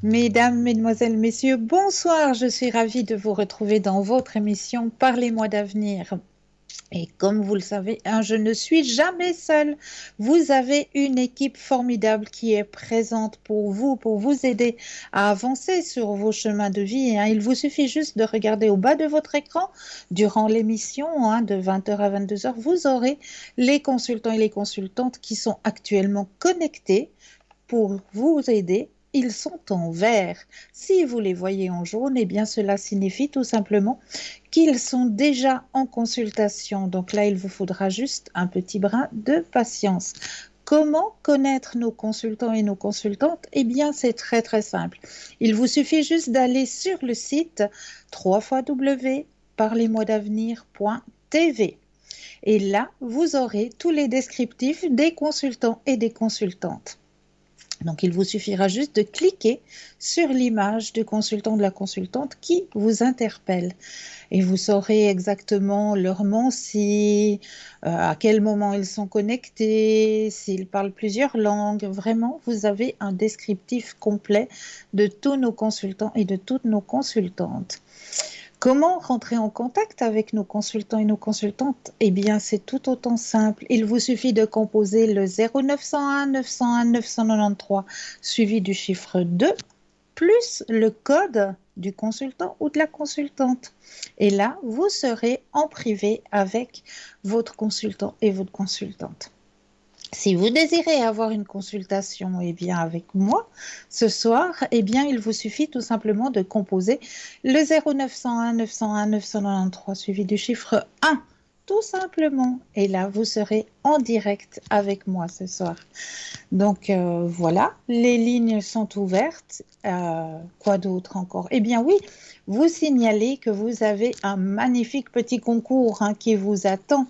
Mesdames, Mesdemoiselles, Messieurs, bonsoir. Je suis ravie de vous retrouver dans votre émission Parlez-moi d'avenir. Et comme vous le savez, je ne suis jamais seule. Vous avez une équipe formidable qui est présente pour vous aider à avancer sur vos chemins de vie. Il vous suffit juste de regarder au bas de votre écran durant l'émission de 20h à 22h. Vous aurez les consultants et les consultantes qui sont actuellement connectés pour vous aider. Ils sont en vert. Si vous les voyez en jaune, eh bien cela signifie tout simplement qu'ils sont déjà en consultation. Donc là, il vous faudra juste un petit brin de patience. Comment connaître nos consultants et nos consultantes? Eh bien, c'est très très simple. Il vous suffit juste d'aller sur le site www.parlez-moi-d'avenir.tv. Et là, vous aurez tous les descriptifs des consultants et des consultantes. Donc, il vous suffira juste de cliquer sur l'image du consultant ou de la consultante qui vous interpelle. Et vous saurez exactement leur nom, à quel moment ils sont connectés, s'ils parlent plusieurs langues. Vraiment, vous avez un descriptif complet de tous nos consultants et de toutes nos consultantes. Comment rentrer en contact avec nos consultants et nos consultantes? Eh bien, c'est tout autant simple. Il vous suffit de composer le 0901 901 993 suivi du chiffre 2 plus le code du consultant ou de la consultante. Et là, vous serez en privé avec votre consultant et votre consultante. Si vous désirez avoir une consultation avec moi ce soir, il vous suffit tout simplement de composer le 0901 901 993 suivi du chiffre 1, tout simplement. Et là, vous serez en direct avec moi ce soir. Donc voilà, les lignes sont ouvertes. Quoi d'autre encore? Eh bien oui, vous signalez que vous avez un magnifique petit concours qui vous attend.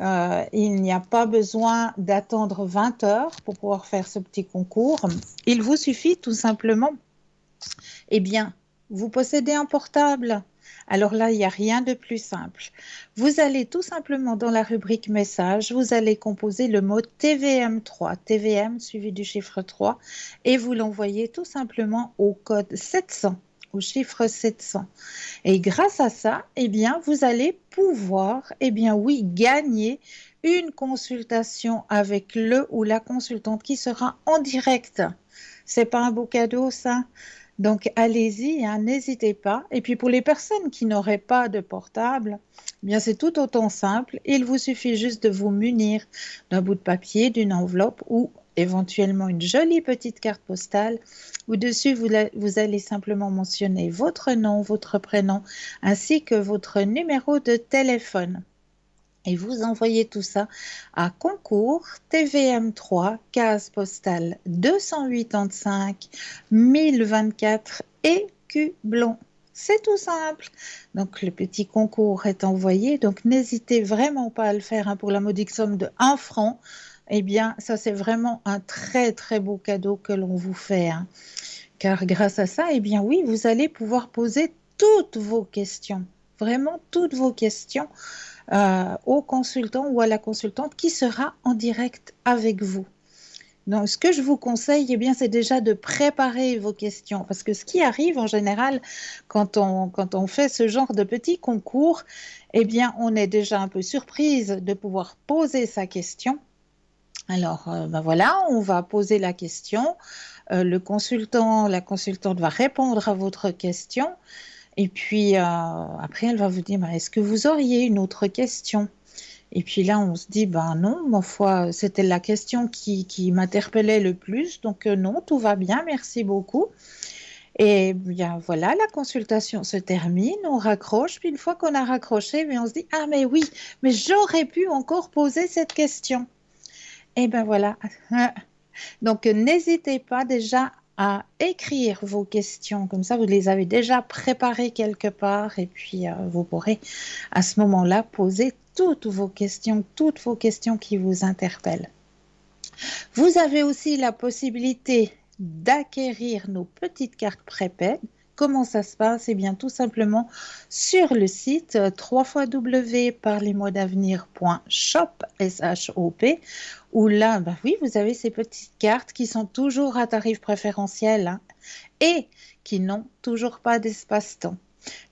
Il n'y a pas besoin d'attendre 20 heures pour pouvoir faire ce petit concours. Il vous suffit tout simplement, vous possédez un portable. Alors là, il n'y a rien de plus simple. Vous allez tout simplement dans la rubrique message, vous allez composer le mot TVM3, TVM suivi du chiffre 3, et vous l'envoyez tout simplement au code 700, au chiffre 700. Et grâce à ça, vous allez pouvoir, gagner une consultation avec le ou la consultante qui sera en direct. C'est pas un beau cadeau, ça? Donc, allez-y, n'hésitez pas. Et puis, pour les personnes qui n'auraient pas de portable, c'est tout autant simple. Il vous suffit juste de vous munir d'un bout de papier, d'une enveloppe ou éventuellement une jolie petite carte postale. Au-dessus, vous allez simplement mentionner votre nom, votre prénom, ainsi que votre numéro de téléphone. Et vous envoyez tout ça à concours TVM3, case postale 285 1024 Écublon. C'est tout simple. Donc, le petit concours est envoyé. Donc, n'hésitez vraiment pas à le faire pour la modique somme de 1 franc. Ça, c'est vraiment un très, très beau cadeau que l'on vous fait. Car grâce à ça, oui, vous allez pouvoir poser toutes vos questions. Vraiment toutes vos questions au consultant ou à la consultante qui sera en direct avec vous. Donc, ce que je vous conseille, c'est déjà de préparer vos questions. Parce que ce qui arrive en général, quand on fait ce genre de petit concours, on est déjà un peu surprise de pouvoir poser sa question. Alors, voilà, on va poser la question. Le consultant, la consultante va répondre à votre question. Et puis, après, elle va vous dire, est-ce que vous auriez une autre question? Et puis là, on se dit, non, ma foi, c'était la question qui m'interpellait le plus. Donc, non, tout va bien, merci beaucoup. Et bien, voilà, la consultation se termine, on raccroche. Puis une fois qu'on a raccroché, on se dit, ah, mais oui, mais j'aurais pu encore poser cette question. Et bien, voilà. Donc, n'hésitez pas déjà à écrire vos questions. Comme ça, vous les avez déjà préparées quelque part. Et puis, vous pourrez à ce moment-là poser toutes vos questions qui vous interpellent. Vous avez aussi la possibilité d'acquérir nos petites cartes prépaid Comment ça se passe? Eh bien, tout simplement sur le site www.parlesmotsdavenir.shop, S-H-O-P, où là, bah oui, vous avez ces petites cartes qui sont toujours à tarif préférentiel, hein, et qui n'ont toujours pas d'espace-temps.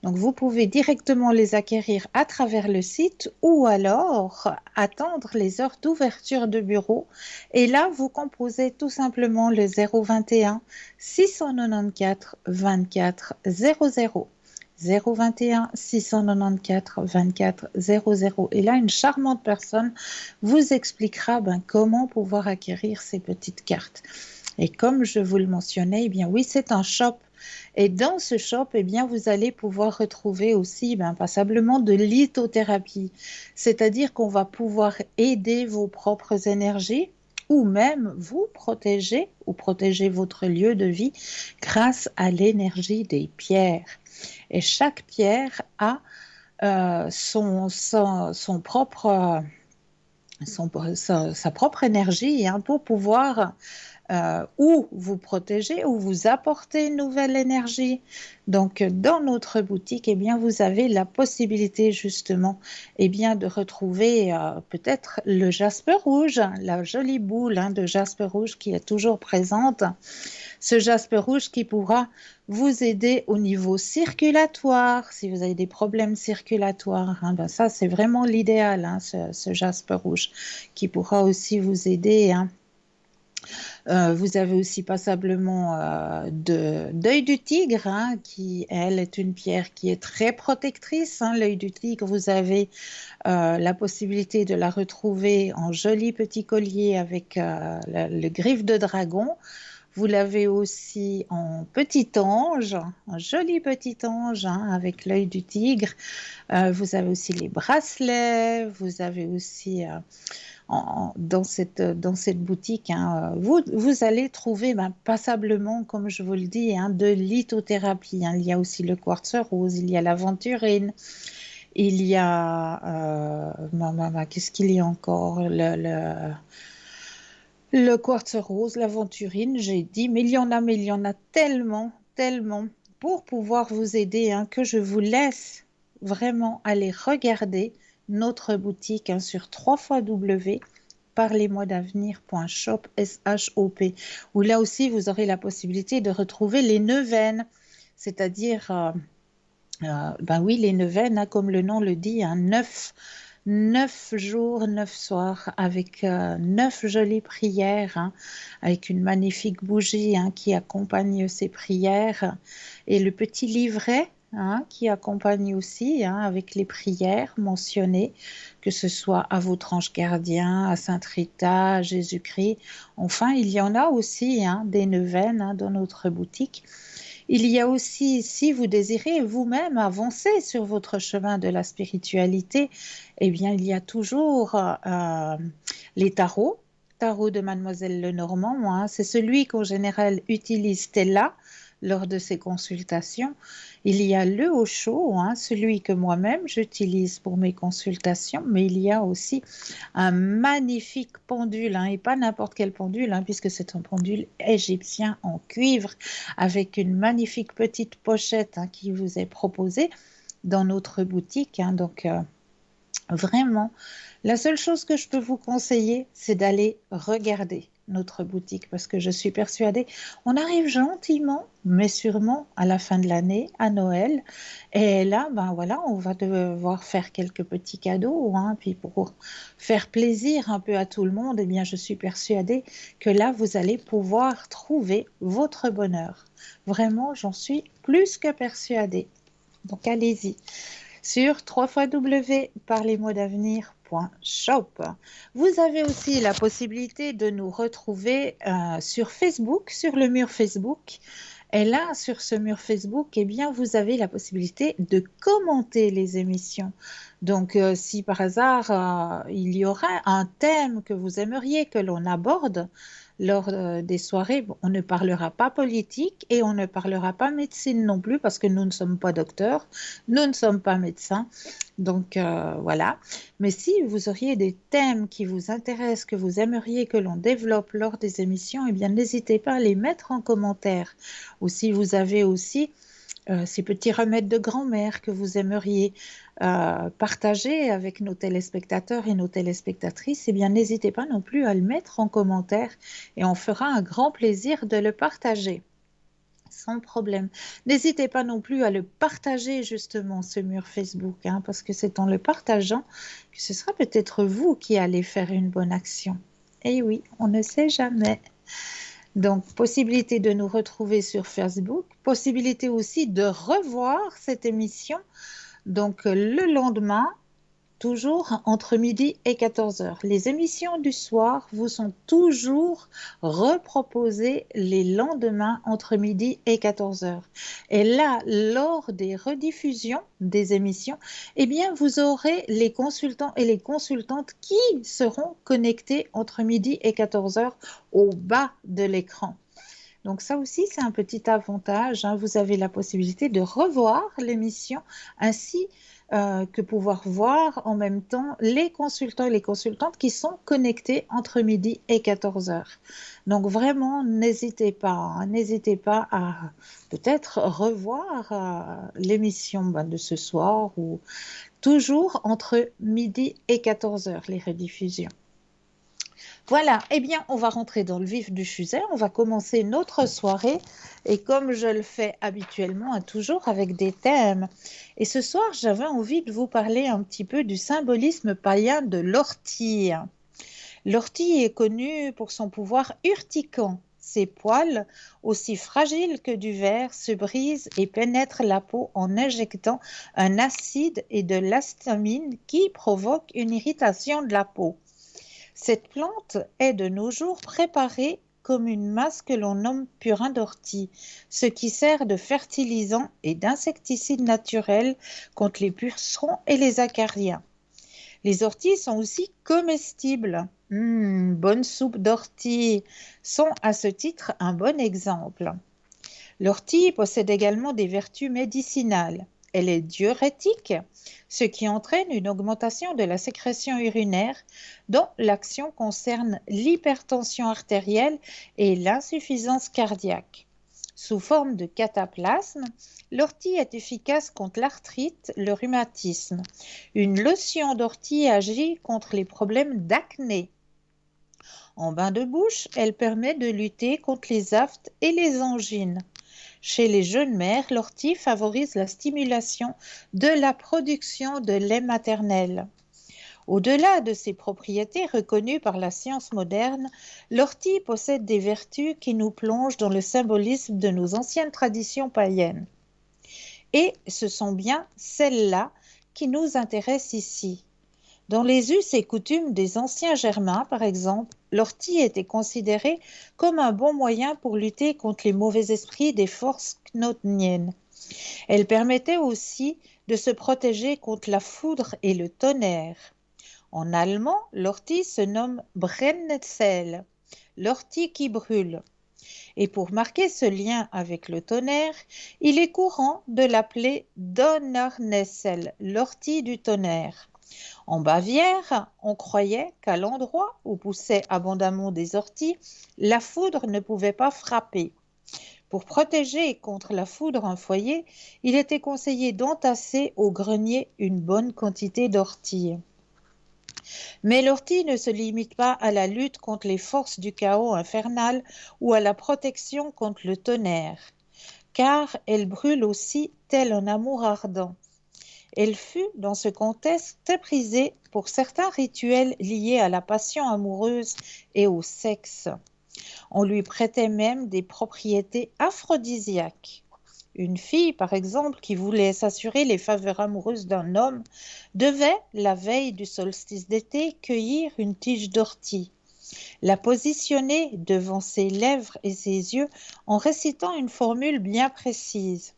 Donc, vous pouvez directement les acquérir à travers le site ou alors attendre les heures d'ouverture de bureau. Et là, vous composez tout simplement le 021 694 24 00. 021 694 24 00. Et là, une charmante personne vous expliquera comment pouvoir acquérir ces petites cartes. Et comme je vous le mentionnais, eh bien oui, c'est un shop. Et dans ce shop, eh bien, vous allez pouvoir retrouver aussi passablement de lithothérapie, c'est-à-dire qu'on va pouvoir aider vos propres énergies ou même vous protéger ou protéger votre lieu de vie grâce à l'énergie des pierres. Et chaque pierre a son propre, sa propre énergie pour pouvoir ou vous protéger ou vous apporter une nouvelle énergie. Donc, dans notre boutique, eh bien, vous avez la possibilité justement de retrouver peut-être le jaspe rouge, la jolie boule de jaspe rouge qui est toujours présente. Ce jaspe rouge qui pourra vous aider au niveau circulatoire, si vous avez des problèmes circulatoires. Ça, c'est vraiment l'idéal, ce jaspe rouge, qui pourra aussi vous aider. Vous avez aussi passablement d'œil du tigre, qui, elle, est une pierre qui est très protectrice. L'œil du tigre, vous avez la possibilité de la retrouver en joli petit collier avec le griffe de dragon. Vous l'avez aussi en petit ange, un joli petit ange avec l'œil du tigre. Vous avez aussi les bracelets, vous avez aussi dans cette boutique, vous allez trouver passablement, comme je vous le dis, de lithothérapie. Il y a aussi le quartz rose, il y a l'aventurine, il y a, qu'est-ce qu'il y a encore? Le quartz rose, l'aventurine, j'ai dit, mais il y en a tellement, tellement pour pouvoir vous aider, que je vous laisse vraiment aller regarder notre boutique sur www.parlesmotsdavenir.shop, S-H-O-P, où là aussi vous aurez la possibilité de retrouver les neuvaines, c'est-à-dire, oui, les neuvaines, comme le nom le dit, 9 jours, 9 soirs, avec 9 jolies prières, avec une magnifique bougie qui accompagne ces prières, et le petit livret qui accompagne aussi avec les prières mentionnées, que ce soit à votre ange gardien, à Sainte Rita, à Jésus-Christ. Enfin, il y en a aussi des neuvaines dans notre boutique. Il y a aussi, si vous désirez vous-même avancer sur votre chemin de la spiritualité, eh bien, il y a toujours les tarots de Mademoiselle Lenormand. C'est celui qu'en général utilise Stella lors de ses consultations. Il y a le Osho, celui que moi-même j'utilise pour mes consultations, mais il y a aussi un magnifique pendule, et pas n'importe quel pendule, puisque c'est un pendule égyptien en cuivre avec une magnifique petite pochette qui vous est proposée dans notre boutique. Donc, vraiment, la seule chose que je peux vous conseiller, c'est d'aller regarder notre boutique, parce que je suis persuadée, on arrive gentiment, mais sûrement à la fin de l'année, à Noël, et là, on va devoir faire quelques petits cadeaux, puis pour faire plaisir un peu à tout le monde, eh bien, je suis persuadée que là, vous allez pouvoir trouver votre bonheur. Vraiment, j'en suis plus que persuadée. Donc, allez-y sur www.parlesmotsdavenir.shop. Vous avez aussi la possibilité de nous retrouver sur Facebook, sur le mur Facebook. Et là, sur ce mur Facebook, eh bien, vous avez la possibilité de commenter les émissions. Donc, si par hasard, il y aurait un thème que vous aimeriez que l'on aborde lors des soirées, on ne parlera pas politique et on ne parlera pas médecine non plus, parce que nous ne sommes pas docteurs, nous ne sommes pas médecins. Donc, voilà. Mais si vous auriez des thèmes qui vous intéressent, que vous aimeriez que l'on développe lors des émissions, eh bien, n'hésitez pas à les mettre en commentaire. Ou si vous avez aussi ces petits remèdes de grand-mère que vous aimeriez partager avec nos téléspectateurs et nos téléspectatrices, eh bien, n'hésitez pas non plus à le mettre en commentaire et on fera un grand plaisir de le partager. Sans problème. N'hésitez pas non plus à le partager justement, ce mur Facebook, hein, parce que c'est en le partageant que ce sera peut-être vous qui allez faire une bonne action. Et oui, on ne sait jamais. Donc, possibilité de nous retrouver sur Facebook, possibilité aussi de revoir cette émission. Donc, le lendemain, toujours entre midi et 14 heures. Les émissions du soir vous sont toujours reproposées les lendemains entre midi et 14 heures. Et là, lors des rediffusions des émissions, eh bien, vous aurez les consultants et les consultantes qui seront connectés entre midi et 14 heures au bas de l'écran. Donc ça aussi, c'est un petit avantage, hein. Vous avez la possibilité de revoir l'émission ainsi que pouvoir voir en même temps les consultants et les consultantes qui sont connectés entre midi et 14 heures. Donc vraiment, n'hésitez pas, hein, n'hésitez pas à peut-être revoir l'émission de ce soir ou toujours entre midi et 14 heures, les rediffusions. Voilà, eh bien, on va rentrer dans le vif du sujet, on va commencer notre soirée et comme je le fais habituellement, hein, toujours avec des thèmes. Et ce soir, j'avais envie de vous parler un petit peu du symbolisme païen de l'ortie. L'ortie est connue pour son pouvoir urticant. Ses poils, aussi fragiles que du verre, se brisent et pénètrent la peau en injectant un acide et de l'histamine qui provoquent une irritation de la peau. Cette plante est de nos jours préparée comme une masse que l'on nomme purin d'ortie, ce qui sert de fertilisant et d'insecticide naturel contre les pucerons et les acariens. Les orties sont aussi comestibles. Bonne soupe d'ortie sont à ce titre un bon exemple. L'ortie possède également des vertus médicinales. Elle est diurétique, ce qui entraîne une augmentation de la sécrétion urinaire dont l'action concerne l'hypertension artérielle et l'insuffisance cardiaque. Sous forme de cataplasme, l'ortie est efficace contre l'arthrite, le rhumatisme. Une lotion d'ortie agit contre les problèmes d'acné. En bain de bouche, elle permet de lutter contre les aphtes et les angines. Chez les jeunes mères, l'ortie favorise la stimulation de la production de lait maternel. Au-delà de ses propriétés reconnues par la science moderne, l'ortie possède des vertus qui nous plongent dans le symbolisme de nos anciennes traditions païennes. Et ce sont bien celles-là qui nous intéressent ici. Dans les us et coutumes des anciens Germains, par exemple, l'ortie était considérée comme un bon moyen pour lutter contre les mauvais esprits des forces knotniennes. Elle permettait aussi de se protéger contre la foudre et le tonnerre. En allemand, l'ortie se nomme Brennnessel, l'ortie qui brûle. Et pour marquer ce lien avec le tonnerre, il est courant de l'appeler Donnernnessel, l'ortie du tonnerre. En Bavière, on croyait qu'à l'endroit où poussaient abondamment des orties, la foudre ne pouvait pas frapper. Pour protéger contre la foudre un foyer, il était conseillé d'entasser au grenier une bonne quantité d'ortie. Mais l'ortie ne se limite pas à la lutte contre les forces du chaos infernal ou à la protection contre le tonnerre, car elle brûle aussi tel un amour ardent. Elle fut, dans ce contexte, prisée pour certains rituels liés à la passion amoureuse et au sexe. On lui prêtait même des propriétés aphrodisiaques. Une fille, par exemple, qui voulait s'assurer les faveurs amoureuses d'un homme, devait, la veille du solstice d'été, cueillir une tige d'ortie, la positionner devant ses lèvres et ses yeux en récitant une formule bien précise.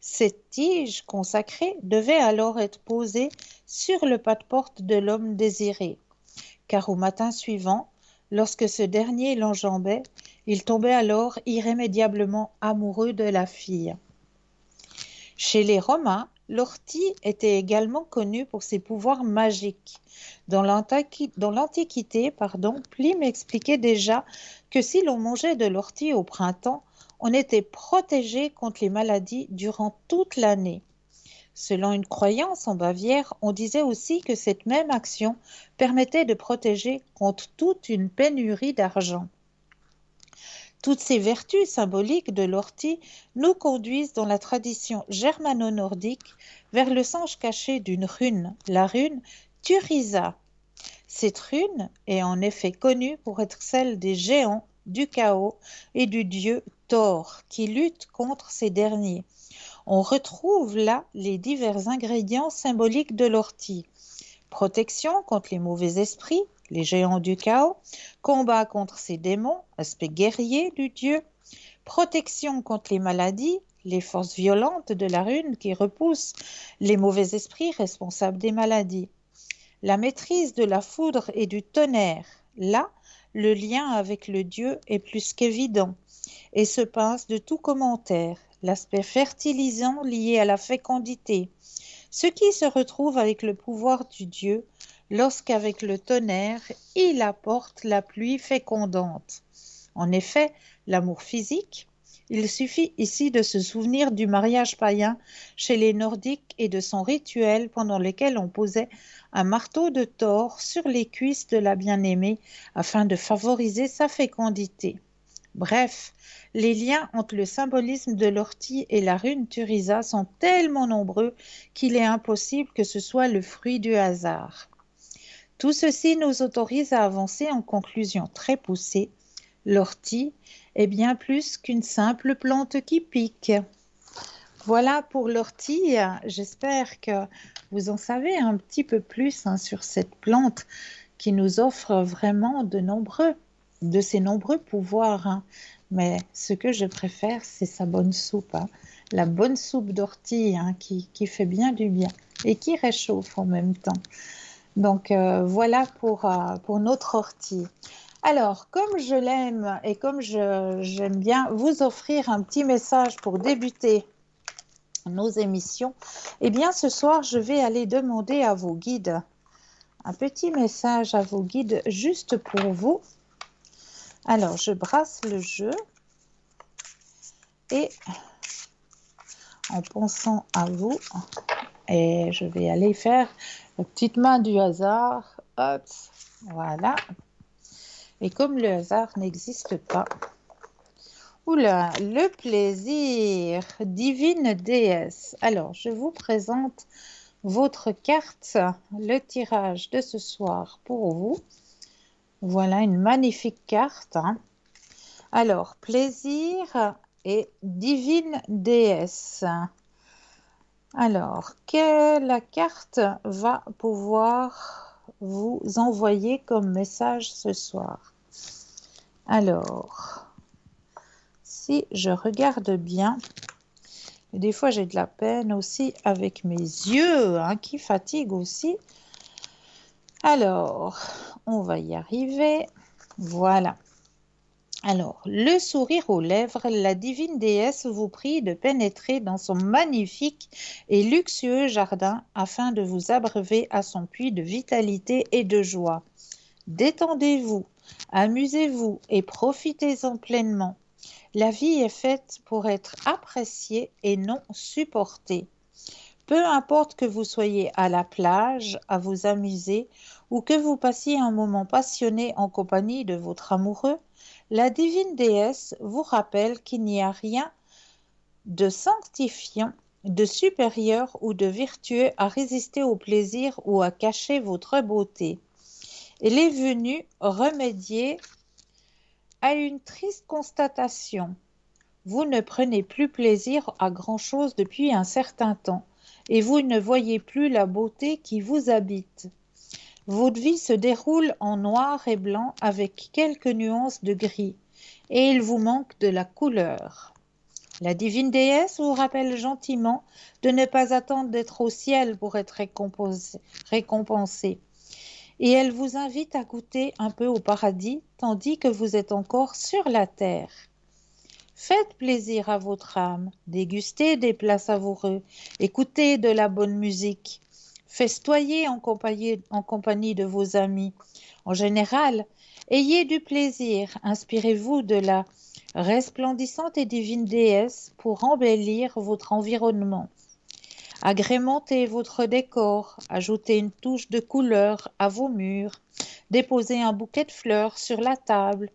Cette tige consacrée devait alors être posée sur le pas de porte de l'homme désiré, car au matin suivant, lorsque ce dernier l'enjambait, il tombait alors irrémédiablement amoureux de la fille. Chez les Romains, l'ortie était également connue pour ses pouvoirs magiques. Dans l'Antiquité, Pline expliquait déjà que si l'on mangeait de l'ortie au printemps, on était protégé contre les maladies durant toute l'année. Selon une croyance en Bavière, on disait aussi que cette même action permettait de protéger contre toute une pénurie d'argent. Toutes ces vertus symboliques de l'ortie nous conduisent dans la tradition germano-nordique vers le sens caché d'une rune, la rune Turisa. Cette rune est en effet connue pour être celle des géants, du chaos et du dieu Thor, qui lutte contre ces derniers. On retrouve là les divers ingrédients symboliques de l'ortie. Protection contre les mauvais esprits, les géants du chaos, combat contre ces démons, aspect guerrier du dieu, protection contre les maladies, les forces violentes de la rune qui repoussent les mauvais esprits responsables des maladies. La maîtrise de la foudre et du tonnerre, là, le lien avec le dieu est plus qu'évident et se passe de tout commentaire. L'aspect fertilisant lié à la fécondité, ce qui se retrouve avec le pouvoir du Dieu lorsqu'avec le tonnerre, il apporte la pluie fécondante. En effet, l'amour physique, il suffit ici de se souvenir du mariage païen chez les Nordiques et de son rituel pendant lequel on posait un marteau de Thor sur les cuisses de la bien-aimée afin de favoriser sa fécondité. Bref, les liens entre le symbolisme de l'ortie et la rune Turisa sont tellement nombreux qu'il est impossible que ce soit le fruit du hasard. Tout ceci nous autorise à avancer en conclusion très poussée. L'ortie est bien plus qu'une simple plante qui pique. Voilà pour l'ortie. J'espère que vous en savez un petit peu plus sur cette plante qui nous offre vraiment de ses nombreux pouvoirs. Mais ce que je préfère, c'est sa bonne soupe. La bonne soupe d'ortie qui fait bien du bien et qui réchauffe en même temps. Donc voilà pour notre ortie. Alors, comme je l'aime et comme j'aime bien vous offrir un petit message pour débuter nos émissions, eh bien ce soir, je vais aller demander à vos guides un petit message à vos guides juste pour vous. Alors, je brasse le jeu et en pensant à vous, et je vais aller faire la petite main du hasard. Hop, voilà. Et comme le hasard n'existe pas, oula, le plaisir, divine déesse. Alors, je vous présente votre carte, le tirage de ce soir pour vous. Voilà une magnifique carte. Alors, plaisir et divine déesse. Alors, la carte va pouvoir vous envoyer comme message ce soir? Alors, si je regarde bien, et des fois j'ai de la peine aussi avec mes yeux qui fatiguent aussi. Alors, on va y arriver. Voilà. Alors, le sourire aux lèvres, la divine déesse vous prie de pénétrer dans son magnifique et luxueux jardin afin de vous abreuver à son puits de vitalité et de joie. Détendez-vous, amusez-vous et profitez-en pleinement. La vie est faite pour être appréciée et non supportée. Peu importe que vous soyez à la plage, à vous amuser, ou que vous passiez un moment passionné en compagnie de votre amoureux, la divine déesse vous rappelle qu'il n'y a rien de sanctifiant, de supérieur ou de vertueux à résister au plaisir ou à cacher votre beauté. Elle est venue remédier à une triste constatation. Vous ne prenez plus plaisir à grand-chose depuis un certain temps, et vous ne voyez plus la beauté qui vous habite. Votre vie se déroule en noir et blanc avec quelques nuances de gris, et il vous manque de la couleur. La divine déesse vous rappelle gentiment de ne pas attendre d'être au ciel pour être récompensé. Et elle vous invite à goûter un peu au paradis tandis que vous êtes encore sur la terre. Faites plaisir à votre âme, dégustez des plats savoureux, écoutez de la bonne musique, festoyez en compagnie de vos amis. En général, ayez du plaisir, inspirez-vous de la Resplendissante et divine déesse pour embellir votre environnement. Agrémentez votre décor, ajoutez une touche de couleur à vos murs, déposez un bouquet de fleurs sur la table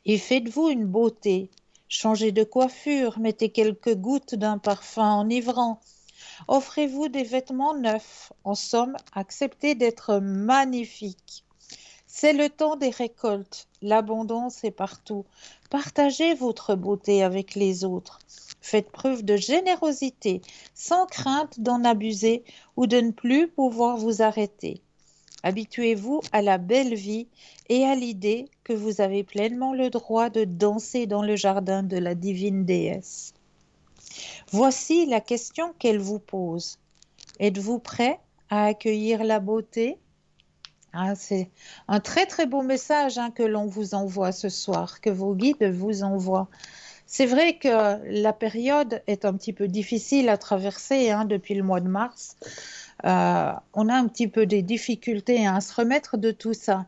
et faites-vous une beauté. Changez de coiffure, mettez quelques gouttes d'un parfum enivrant. Offrez-vous des vêtements neufs. En somme, acceptez d'être magnifique. C'est le temps des récoltes. L'abondance est partout. Partagez votre beauté avec les autres. Faites preuve de générosité, sans crainte d'en abuser ou de ne plus pouvoir vous arrêter. Habituez-vous à la belle vie et à l'idée que vous avez pleinement le droit de danser dans le jardin de la divine déesse. Voici la question qu'elle vous pose. Êtes-vous prêt à accueillir la beauté? Ah, c'est un très très beau message que l'on vous envoie ce soir, que vos guides vous envoient. C'est vrai que la période est un petit peu difficile à traverser depuis le mois de mars. On a un petit peu des difficultés à se remettre de tout ça.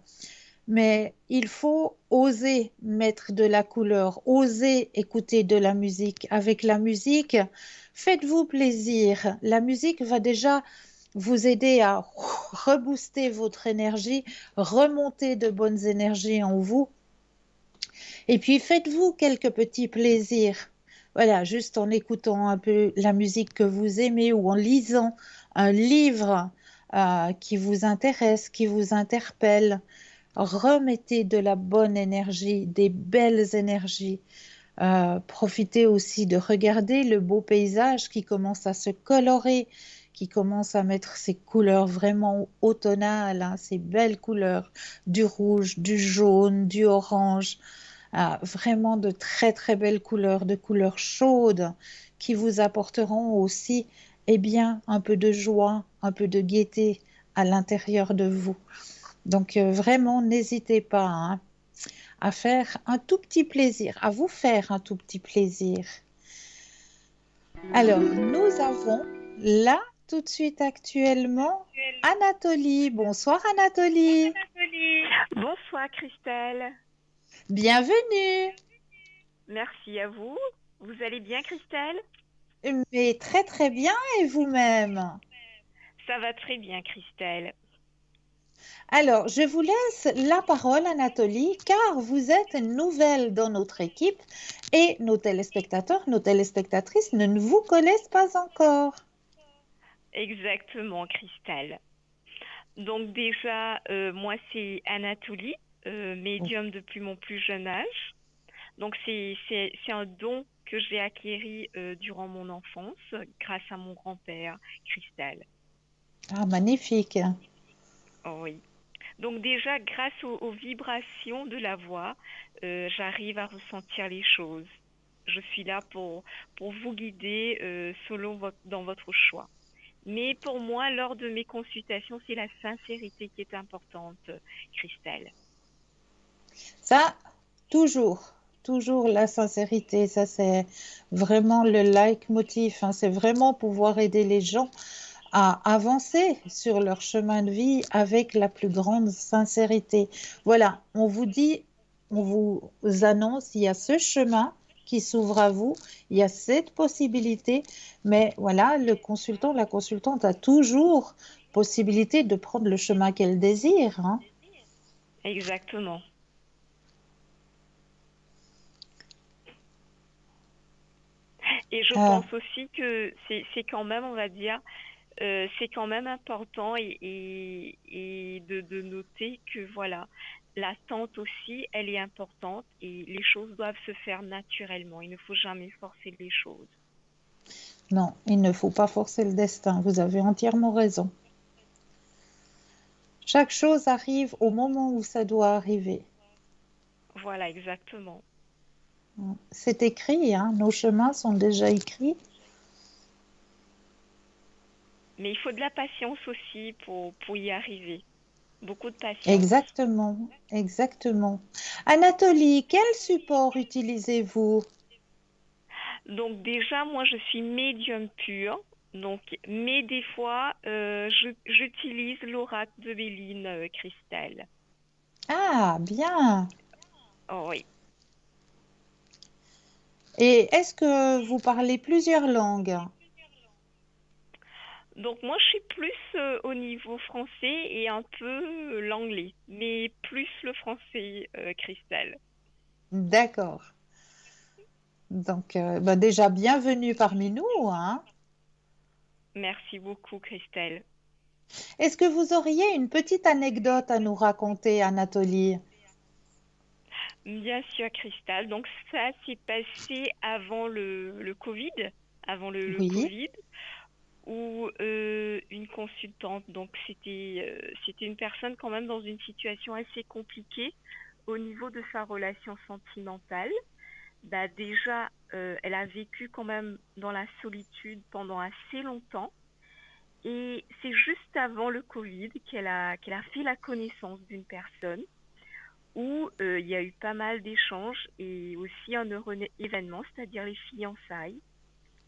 Mais il faut oser mettre de la couleur, oser écouter de la musique. Avec la musique, faites-vous plaisir. La musique va déjà vous aider à rebooster votre énergie, remonter de bonnes énergies en vous. Et puis faites-vous quelques petits plaisirs. Voilà, juste en écoutant un peu la musique que vous aimez ou en lisant un livre qui vous intéresse, qui vous interpelle. Remettez de la bonne énergie, des belles énergies. Profitez aussi de regarder le beau paysage qui commence à se colorer, qui commence à mettre ses couleurs vraiment automnales, ces belles couleurs, du rouge, du jaune, du orange, vraiment de très très belles couleurs, de couleurs chaudes qui vous apporteront aussi, eh bien, un peu de joie, un peu de gaieté à l'intérieur de vous. Donc vraiment, n'hésitez pas à faire un tout petit plaisir, à vous faire un tout petit plaisir. Alors, nous avons là tout de suite actuellement Anatolie. Bonsoir Anatolie. Bonsoir Christelle, Bienvenue. merci à vous. Vous allez bien Christelle? Mais très très bien et vous-même? Ça va très bien Christelle. Alors, je vous laisse la parole, Anatolie, car vous êtes nouvelle dans notre équipe et nos téléspectateurs, nos téléspectatrices ne vous connaissent pas encore. Exactement Christelle. Donc déjà, moi c'est Anatolie, médium depuis mon plus jeune âge. Donc c'est un don que j'ai acquéri durant mon enfance grâce à mon grand-père Christelle. Ah, magnifique. Oh oui. Donc déjà, grâce aux vibrations de la voix, j'arrive à ressentir les choses. Je suis là pour vous guider dans votre choix. Mais pour moi, lors de mes consultations, c'est la sincérité qui est importante, Christelle. Ça, toujours, toujours la sincérité, ça c'est vraiment le leitmotiv, c'est vraiment pouvoir aider les gens à avancer sur leur chemin de vie avec la plus grande sincérité. Voilà, on vous dit, on vous annonce, il y a ce chemin qui s'ouvre à vous, il y a cette possibilité, mais voilà, le consultant, la consultante a toujours possibilité de prendre le chemin qu'elle désire. Exactement. Et je Euh, pense aussi que c'est quand même, on va dire, c'est quand même important et de noter que voilà, l'attente aussi, elle est importante et les choses doivent se faire naturellement. Il ne faut jamais forcer les choses. Non, il ne faut pas forcer le destin. Vous avez entièrement raison. Chaque chose arrive au moment où ça doit arriver. Voilà, exactement. C'est écrit, nos chemins sont déjà écrits. Mais il faut de la patience aussi pour y arriver. Beaucoup de patience. Exactement, exactement. Anatolie, quel support utilisez-vous? Donc déjà, moi, je suis médium pur. Donc, mais des fois, j'utilise l'oracle de Béline, Christelle. Ah, bien. Oh oui. Et est-ce que vous parlez plusieurs langues? Donc moi, je suis plus au niveau français et un peu l'anglais, mais plus le français, Christelle. D'accord. Donc, bah déjà, bienvenue parmi nous, hein. Merci beaucoup, Christelle. Est-ce que vous auriez une petite anecdote à nous raconter, Anatolie? Bien sûr, Christelle. Donc ça s'est passé avant le Covid, avant le Oui. Covid, où une consultante, donc c'était une personne quand même dans une situation assez compliquée au niveau de sa relation sentimentale. Bah déjà, elle a vécu quand même dans la solitude pendant assez longtemps. Et c'est juste avant le Covid qu'elle a fait la connaissance d'une personne où il y a eu pas mal d'échanges et aussi un heureux événement, c'est-à-dire les fiançailles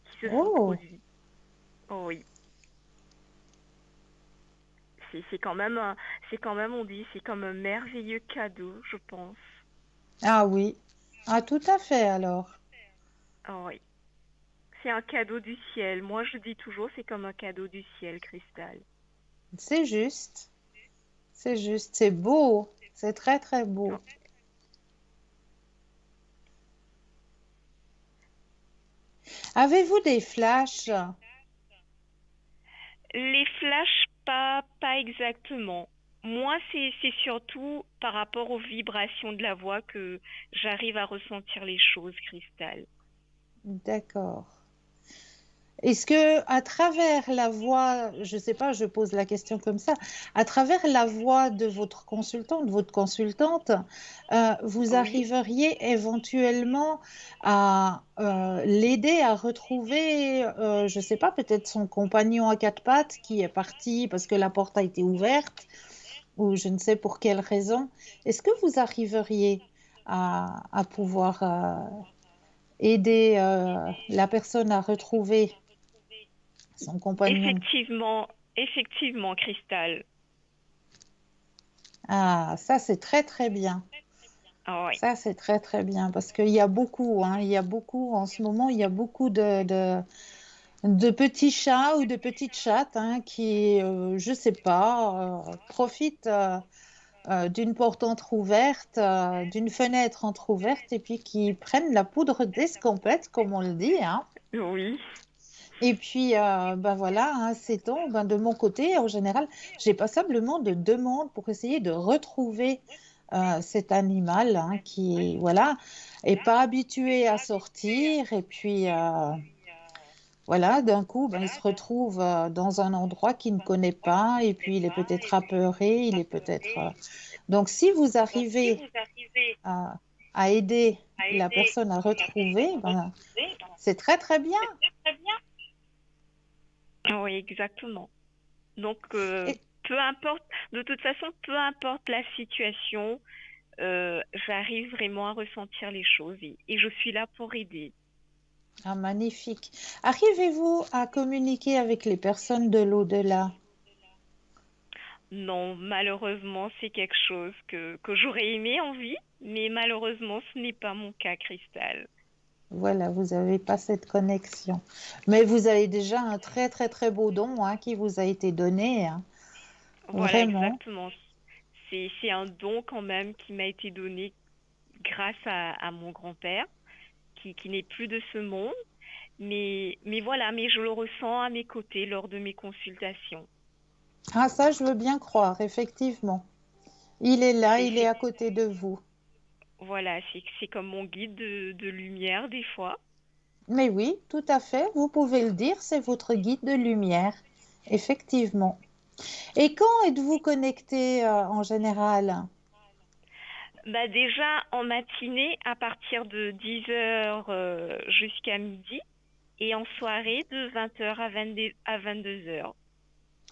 qui se sont Oh, produites. Oh oui, c'est quand même, c'est quand même, on dit, c'est comme un merveilleux cadeau, je pense. ah oui. Ah, tout à fait alors. Oh oui, c'est un cadeau du ciel. Moi, je dis toujours, c'est comme un cadeau du ciel, Cristal. C'est juste. C'est juste. C'est beau. C'est très, très Oh. beau. Avez-vous des flashs? Les flashs, pas exactement. Moi, c'est surtout par rapport aux vibrations de la voix que j'arrive à ressentir les choses, Cristal. D'accord. Est-ce que à travers la voix, je ne sais pas, je pose la question comme ça, à travers la voix de votre consultant, de votre consultante, vous Oui, arriveriez éventuellement à l'aider à retrouver, je ne sais pas, peut-être son compagnon à quatre pattes qui est parti parce que la porte a été ouverte ou je ne sais pour quelle raison. Est-ce que vous arriveriez à pouvoir aider la personne à retrouver son compagnon? effectivement, effectivement, Cristal. Ah, ça c'est très très bien. Ah oui, Ça c'est très très bien parce qu'il y a beaucoup, hein, il y a beaucoup en ce moment, il y a beaucoup de petits chats ou de petites chattes hein, qui, je sais pas, profitent d'une porte entrouverte, d'une fenêtre entrouverte et puis qui prennent la poudre d'escampette, comme on le dit, hein. oui, Et puis, ben voilà, hein, c'est tout. Ben, de mon côté, en général, j'ai passablement de demandes pour essayer de retrouver cet animal hein, qui, voilà, est pas habitué à sortir. Et puis, voilà, d'un coup, ben, il se retrouve dans un endroit qu'il ne connaît pas. Et puis, il est peut-être apeuré, il est peut-être. Donc, si vous arrivez à, à aider la personne à retrouver, ben, c'est très, très bien. oui, exactement. Donc, Et, peu importe, de toute façon, peu importe la situation, j'arrive vraiment à ressentir les choses et je suis là pour aider. ah, magnifique. Arrivez-vous à communiquer avec les personnes de l'au-delà? Non, malheureusement, c'est quelque chose que j'aurais aimé en vie, mais malheureusement, ce n'est pas mon cas, Cristal. Voilà, vous n'avez pas cette connexion. Mais vous avez déjà un très, très, très beau don hein, qui vous a été donné, hein. Voilà, Vraiment. exactement. C'est un don quand même qui m'a été donné grâce à mon grand-père, qui n'est plus de ce monde. Mais voilà, mais je le ressens à mes côtés lors de mes consultations. Ah, ça, je veux bien croire, effectivement. Il est là, il est C'est, à côté de vous. voilà, c'est comme mon guide de lumière des fois. Mais oui, tout à fait, vous pouvez le dire, c'est votre guide de lumière, effectivement. Et quand êtes-vous connecté en général? Bah déjà en matinée à partir de 10 heures jusqu'à midi et en soirée de 20 heures à 22 heures.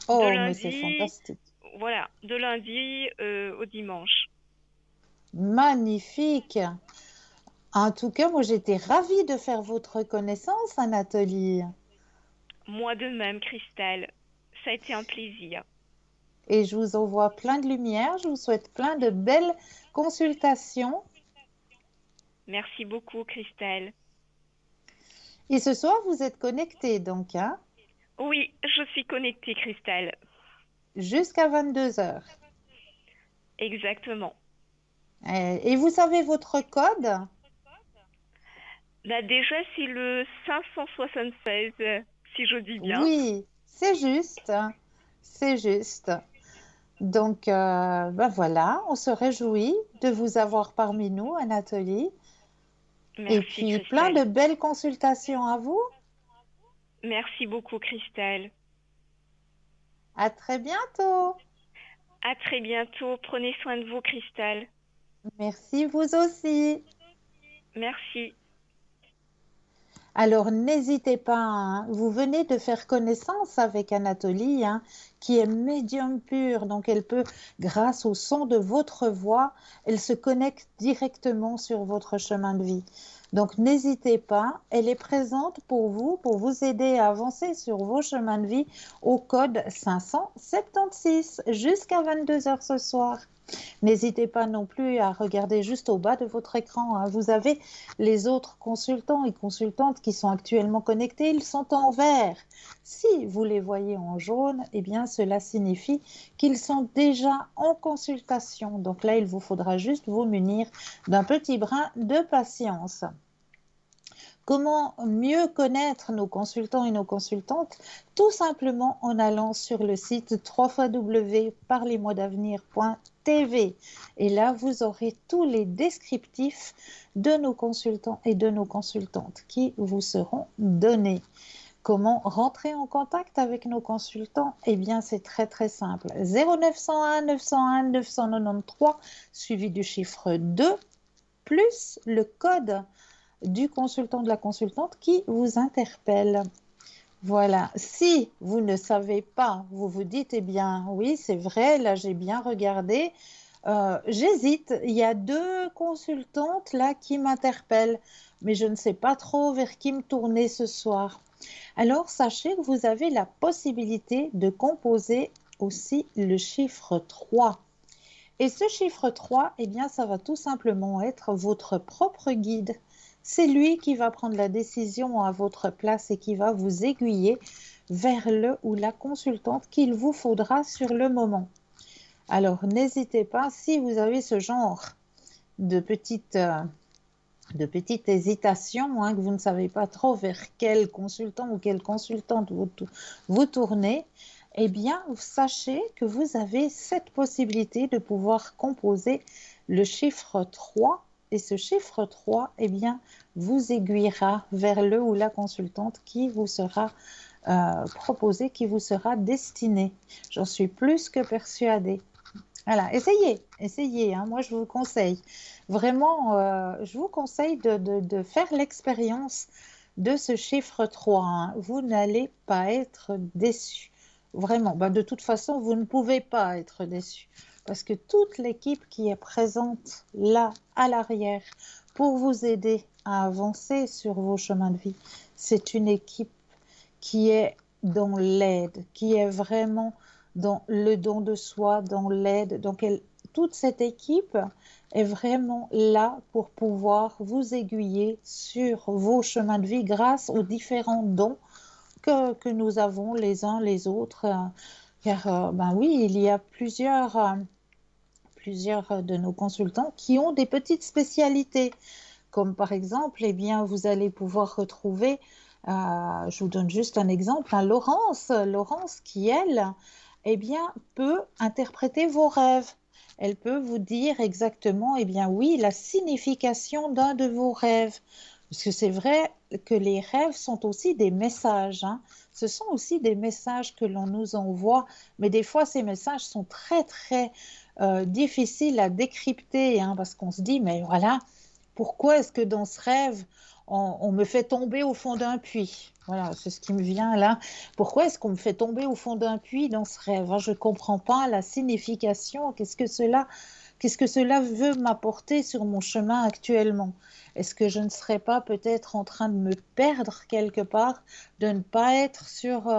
De Oh, mais c'est lundi, fantastique. voilà, de lundi au dimanche. Magnifique. En tout cas, moi, j'étais ravie de faire votre connaissance, Anatolie. Moi de même, Cristal. Ça a été un plaisir. Et je vous envoie plein de lumière. Je vous souhaite plein de belles consultations. Merci beaucoup, Cristal. Et ce soir, vous êtes connecté donc, hein, Oui, je suis connectée, Christelle. jusqu'à 22 heures. Exactement. Et vous savez votre code? Là, déjà, c'est le 576, si je dis bien. Oui, c'est juste, hein, c'est juste. Donc, ben voilà, on se réjouit de vous avoir parmi nous, Anatolie. Et Merci, puis, plein Christelle. de belles consultations à vous. Merci beaucoup, Christelle. À très bientôt. À très bientôt. Prenez soin de vous, Christelle. Merci, vous aussi. Merci. Alors, n'hésitez pas, hein. Vous venez de faire connaissance avec Anatolie, hein, qui est médium pur. Donc, elle peut, grâce au son de votre voix, elle se connecte directement sur votre chemin de vie. Donc, n'hésitez pas. Elle est présente pour vous aider à avancer sur vos chemins de vie au code 576 jusqu'à 22 heures ce soir. N'hésitez pas non plus à regarder juste au bas de votre écran, hein. Vous avez les autres consultants et consultantes qui sont actuellement connectés. Ils sont en vert. Si vous les voyez en jaune, eh bien, cela signifie qu'ils sont déjà en consultation. Donc là, il vous faudra juste vous munir d'un petit brin de patience. Comment mieux connaître nos consultants et nos consultantes? Tout simplement en allant sur le site www.parlez-moi-d'avenir.tv. Et là, vous aurez tous les descriptifs de nos consultants et de nos consultantes qui vous seront donnés. Comment rentrer en contact avec nos consultants? Eh bien, c'est très très simple. 0901 901 993 suivi du chiffre 2 plus le code du consultant, de la consultante qui vous interpelle. Voilà. Si vous ne savez pas, vous vous dites, eh bien, oui, c'est vrai, là, j'ai bien regardé. J'hésite. Il y a deux consultantes là qui m'interpellent, mais je ne sais pas trop vers qui me tourner ce soir. Alors, sachez que vous avez la possibilité de composer aussi le chiffre 3. Et ce chiffre 3, eh bien, ça va tout simplement être votre propre guide. C'est lui qui va prendre la décision à votre place et qui va vous aiguiller vers le ou la consultante qu'il vous faudra sur le moment. Alors, n'hésitez pas, si vous avez ce genre de petite hésitation, hein, que vous ne savez pas trop vers quel consultant ou quelle consultante vous tournez, eh bien, sachez que vous avez cette possibilité de pouvoir composer le chiffre 3 et ce chiffre 3, eh bien, vous aiguillera vers le ou la consultante qui vous sera proposée, qui vous sera destinée. J'en suis plus que persuadée. Voilà, essayez, hein. Moi, je vous conseille. Vraiment, je vous conseille de faire l'expérience de ce chiffre 3, hein. Vous n'allez pas être déçus. Vraiment. Ben, de toute façon, vous ne pouvez pas être déçus. Parce que toute l'équipe qui est présente là, à l'arrière, pour vous aider à avancer sur vos chemins de vie, c'est une équipe qui est dans l'aide, qui est vraiment dans le don de soi, dans l'aide. Donc, toute cette équipe est vraiment là pour pouvoir vous aiguiller sur vos chemins de vie grâce aux différents dons que nous avons les uns les autres. Car, ben oui, il y a plusieurs de nos consultants qui ont des petites spécialités. Comme par exemple, eh bien, vous allez pouvoir retrouver, je vous donne juste un exemple, hein, Laurence qui, elle, eh bien, peut interpréter vos rêves. Elle peut vous dire exactement, eh bien oui, la signification d'un de vos rêves. Parce que c'est vrai que les rêves sont aussi des messages, hein. Ce sont aussi des messages que l'on nous envoie, mais des fois ces messages sont très très difficiles à décrypter, hein, parce qu'on se dit, mais voilà, pourquoi est-ce que dans ce rêve, on me fait tomber au fond d'un puits? Voilà, c'est ce qui me vient là. Pourquoi est-ce qu'on me fait tomber au fond d'un puits dans ce rêve, hein? Je ne comprends pas la signification. Qu'est-ce que cela veut m'apporter sur mon chemin actuellement? Est-ce que je ne serais pas peut-être en train de me perdre quelque part, de ne pas être sur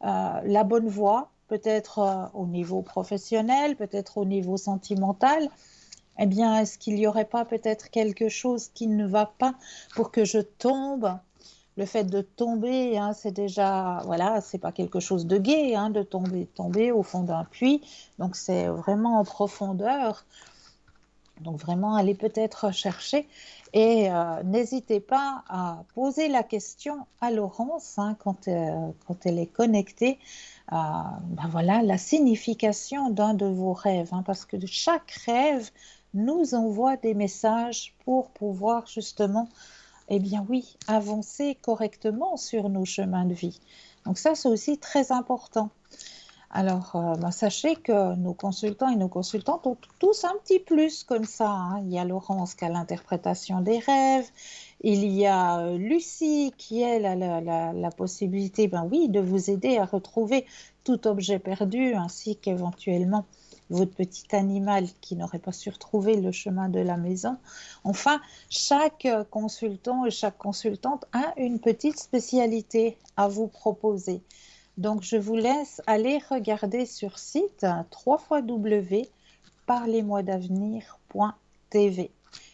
la bonne voie, peut-être au niveau professionnel, peut-être au niveau sentimental? Eh bien, est-ce qu'il n'y aurait pas peut-être quelque chose qui ne va pas pour que je tombe le fait de tomber, hein, c'est déjà, voilà, c'est pas quelque chose de gai, hein, de tomber au fond d'un puits. Donc c'est vraiment en profondeur. Donc vraiment, allez peut-être chercher et n'hésitez pas à poser la question à Laurence, hein, quand elle est connectée. Ben voilà, la signification d'un de vos rêves, hein, parce que chaque rêve nous envoie des messages pour pouvoir justement, eh bien oui, avancer correctement sur nos chemins de vie. Donc ça, c'est aussi très important. Alors, ben, sachez que nos consultants et nos consultantes ont tous un petit plus comme ça, hein. Il y a Laurence qui a l'interprétation des rêves. Il y a Lucie qui, elle, a la possibilité, ben oui, de vous aider à retrouver tout objet perdu, ainsi qu'éventuellement votre petit animal qui n'aurait pas su retrouver le chemin de la maison. Enfin, chaque consultant et chaque consultante a une petite spécialité à vous proposer. Donc, je vous laisse aller regarder sur site www.parlez-moi-d'avenir.tv.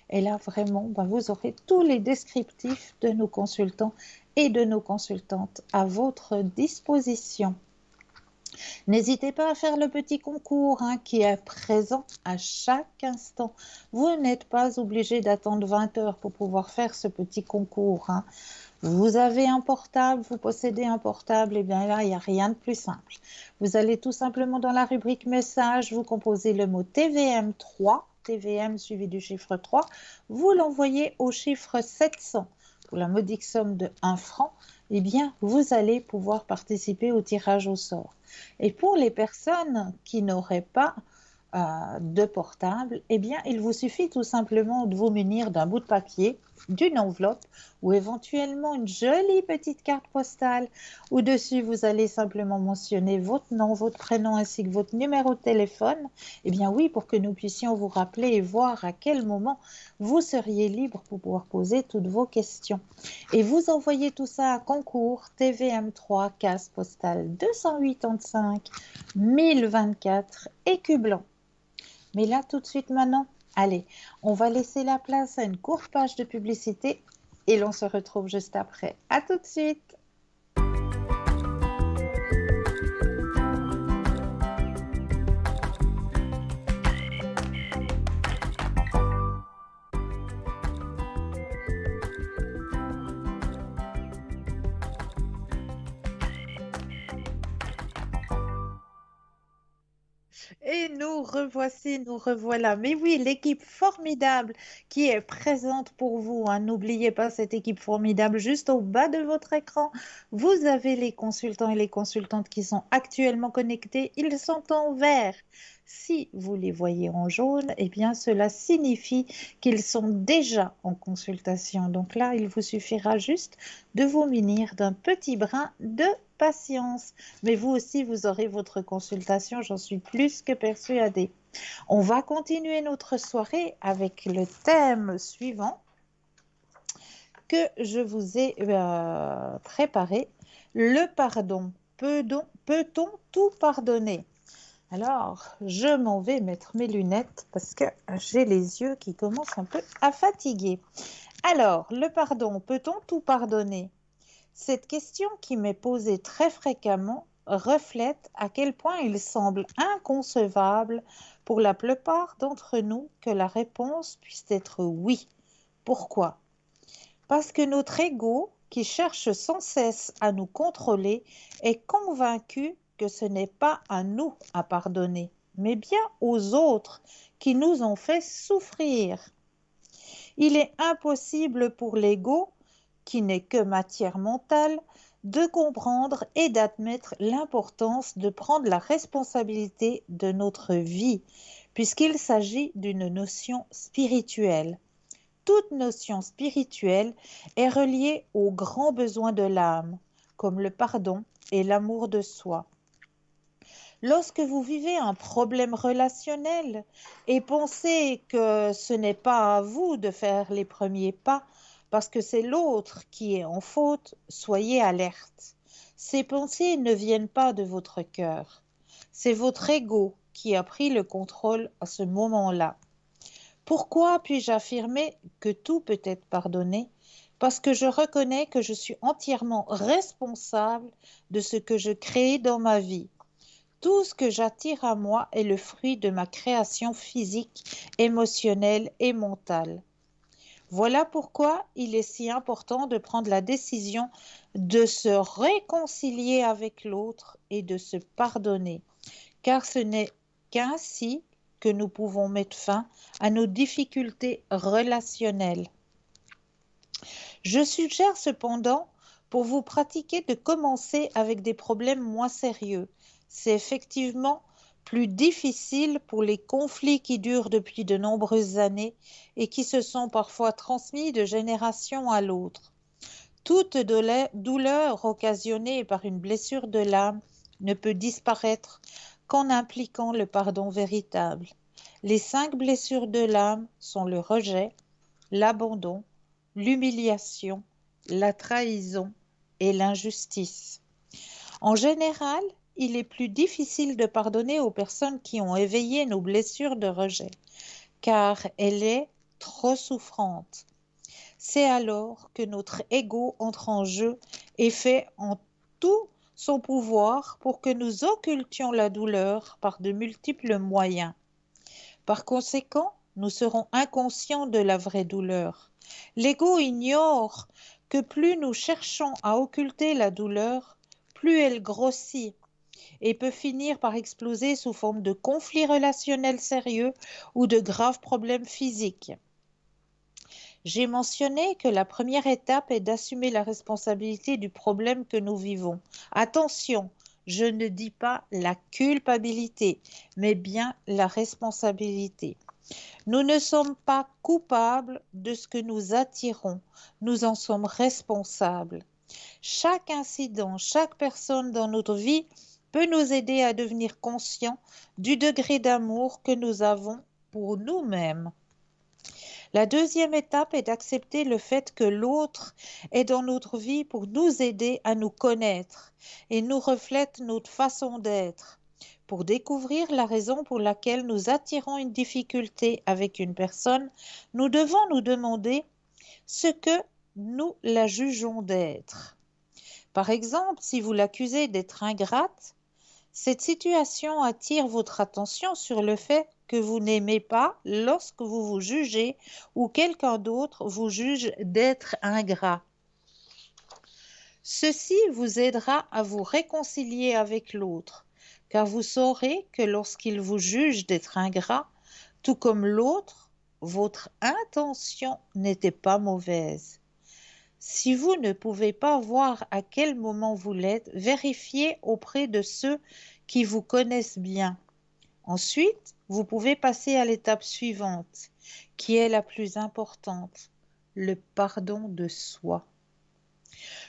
Et là, vraiment, ben, vous aurez tous les descriptifs de nos consultants et de nos consultantes à votre disposition. N'hésitez pas à faire le petit concours, hein, qui est présent à chaque instant. Vous n'êtes pas obligé d'attendre 20 heures pour pouvoir faire ce petit concours, hein. Vous avez un portable, vous possédez un portable, et bien là, il n'y a rien de plus simple. Vous allez tout simplement dans la rubrique message, vous composez le mot TVM3, TVM suivi du chiffre 3, vous l'envoyez au chiffre 700 pour la modique somme de 1 franc, et bien vous allez pouvoir participer au tirage au sort. Et pour les personnes qui n'auraient pas de portable, eh bien, il vous suffit tout simplement de vous munir d'un bout de papier, d'une enveloppe ou éventuellement une jolie petite carte postale. Au-dessus, vous allez simplement mentionner votre nom, votre prénom ainsi que votre numéro de téléphone. Eh bien oui, pour que nous puissions vous rappeler et voir à quel moment vous seriez libre pour pouvoir poser toutes vos questions. Et vous envoyez tout ça à concours TVM3, case postale 285 1024 Écu Blanc. Mais là, tout de suite maintenant, allez, on va laisser la place à une courte page de publicité et l'on se retrouve juste après. À tout de suite. Et nous revoici, nous revoilà. Mais oui, l'équipe formidable qui est présente pour vous, hein. N'oubliez pas cette équipe formidable juste au bas de votre écran. Vous avez les consultants et les consultantes qui sont actuellement connectés. Ils sont en vert. Si vous les voyez en jaune, eh bien cela signifie qu'ils sont déjà en consultation. Donc là, il vous suffira juste de vous munir d'un petit brin de patience. Mais vous aussi, vous aurez votre consultation, j'en suis plus que persuadée. On va continuer notre soirée avec le thème suivant que je vous ai préparé. Le pardon. Peut-on tout pardonner? Alors, je m'en vais mettre mes lunettes parce que j'ai les yeux qui commencent un peu à fatiguer. Alors, le pardon, peut-on tout pardonner? Cette question qui m'est posée très fréquemment reflète à quel point il semble inconcevable pour la plupart d'entre nous que la réponse puisse être oui. Pourquoi? Parce que notre ego, qui cherche sans cesse à nous contrôler, est convaincu que ce n'est pas à nous à pardonner, mais bien aux autres qui nous ont fait souffrir. Il est impossible pour l'ego, qui n'est que matière mentale, de comprendre et d'admettre l'importance de prendre la responsabilité de notre vie, puisqu'il s'agit d'une notion spirituelle. Toute notion spirituelle est reliée aux grands besoins de l'âme, comme le pardon et l'amour de soi. Lorsque vous vivez un problème relationnel et pensez que ce n'est pas à vous de faire les premiers pas parce que c'est l'autre qui est en faute, soyez alerte. Ces pensées ne viennent pas de votre cœur. C'est votre ego qui a pris le contrôle à ce moment-là. Pourquoi puis-je affirmer que tout peut être pardonné? parce que je reconnais que je suis entièrement responsable de ce que je crée dans ma vie. Tout ce que j'attire à moi est le fruit de ma création physique, émotionnelle et mentale. Voilà pourquoi il est si important de prendre la décision de se réconcilier avec l'autre et de se pardonner, car ce n'est qu'ainsi que nous pouvons mettre fin à nos difficultés relationnelles. Je suggère cependant, pour vous pratiquer, de commencer avec des problèmes moins sérieux. C'est effectivement plus difficile pour les conflits qui durent depuis de nombreuses années et qui se sont parfois transmis de génération à l'autre. Toute douleur occasionnée par une blessure de l'âme ne peut disparaître qu'en impliquant le pardon véritable. Les 5 blessures de l'âme sont le rejet, l'abandon, l'humiliation, la trahison et l'injustice. En général, il est plus difficile de pardonner aux personnes qui ont éveillé nos blessures de rejet, car elle est trop souffrante. C'est alors que notre ego entre en jeu et fait en tout son pouvoir pour que nous occultions la douleur par de multiples moyens. Par conséquent, nous serons inconscients de la vraie douleur. L'ego ignore que plus nous cherchons à occulter la douleur, plus elle grossit et peut finir par exploser sous forme de conflits relationnels sérieux ou de graves problèmes physiques. J'ai mentionné que la première étape est d'assumer la responsabilité du problème que nous vivons. Attention, je ne dis pas la culpabilité, mais bien la responsabilité. Nous ne sommes pas coupables de ce que nous attirons, nous en sommes responsables. Chaque incident, chaque personne dans notre vie peut nous aider à devenir conscients du degré d'amour que nous avons pour nous-mêmes. La deuxième étape est d'accepter le fait que l'autre est dans notre vie pour nous aider à nous connaître et nous reflète notre façon d'être. Pour découvrir la raison pour laquelle nous attirons une difficulté avec une personne, nous devons nous demander ce que nous la jugeons d'être. Par exemple, si vous l'accusez d'être ingrate, cette situation attire votre attention sur le fait que vous n'aimez pas lorsque vous vous jugez ou quelqu'un d'autre vous juge d'être ingrat. Ceci vous aidera à vous réconcilier avec l'autre, car vous saurez que lorsqu'il vous juge d'être ingrat, tout comme l'autre, votre intention n'était pas mauvaise. Si vous ne pouvez pas voir à quel moment vous l'êtes, vérifiez auprès de ceux qui vous connaissent bien. Ensuite, vous pouvez passer à l'étape suivante, qui est la plus importante, le pardon de soi.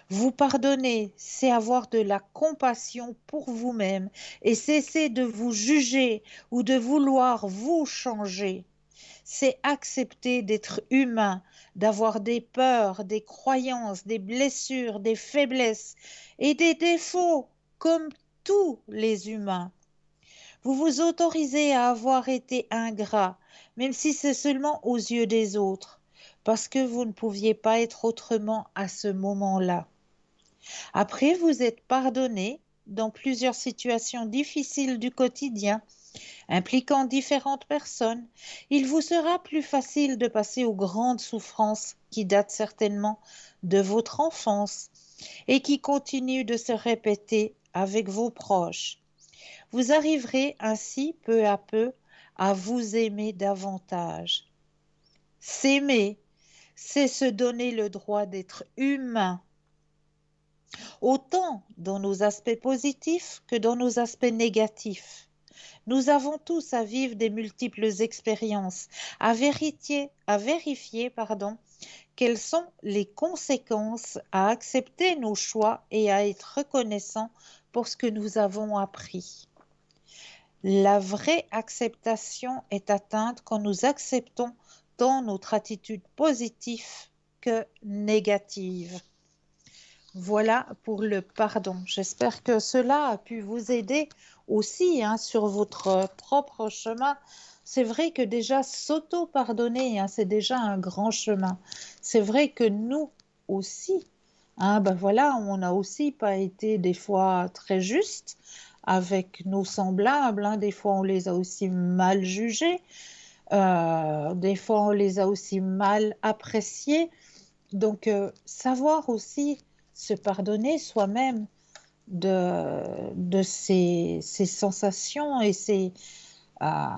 Vous pardonner, c'est avoir de la compassion pour vous-même et cesser de vous juger ou de vouloir vous changer. C'est accepter d'être humain, d'avoir des peurs, des croyances, des blessures, des faiblesses et des défauts comme tous les humains. Vous vous autorisez à avoir été ingrat, même si c'est seulement aux yeux des autres, parce que vous ne pouviez pas être autrement à ce moment-là. Après vous êtes pardonné dans plusieurs situations difficiles du quotidien, impliquant différentes personnes, il vous sera plus facile de passer aux grandes souffrances qui datent certainement de votre enfance et qui continuent de se répéter avec vos proches. Vous arriverez ainsi peu à peu à vous aimer davantage. S'aimer, c'est se donner le droit d'être humain, autant dans nos aspects positifs que dans nos aspects négatifs. Nous avons tous à vivre des multiples expériences, à vérifier, quelles sont les conséquences, à accepter nos choix et à être reconnaissants pour ce que nous avons appris. La vraie acceptation est atteinte quand nous acceptons tant notre attitude positive que négative. Voilà pour le pardon. J'espère que cela a pu vous aider aussi sur votre propre chemin. C'est vrai que déjà s'auto-pardonner, c'est déjà un grand chemin. C'est vrai que nous, aussi. Hein, ben voilà, on n'a aussi pas été des fois très justes avec nos semblables, hein. Des fois, on les a aussi mal jugés. Des fois, on les a aussi mal appréciés. Donc, savoir aussi se pardonner soi-même de ces sensations et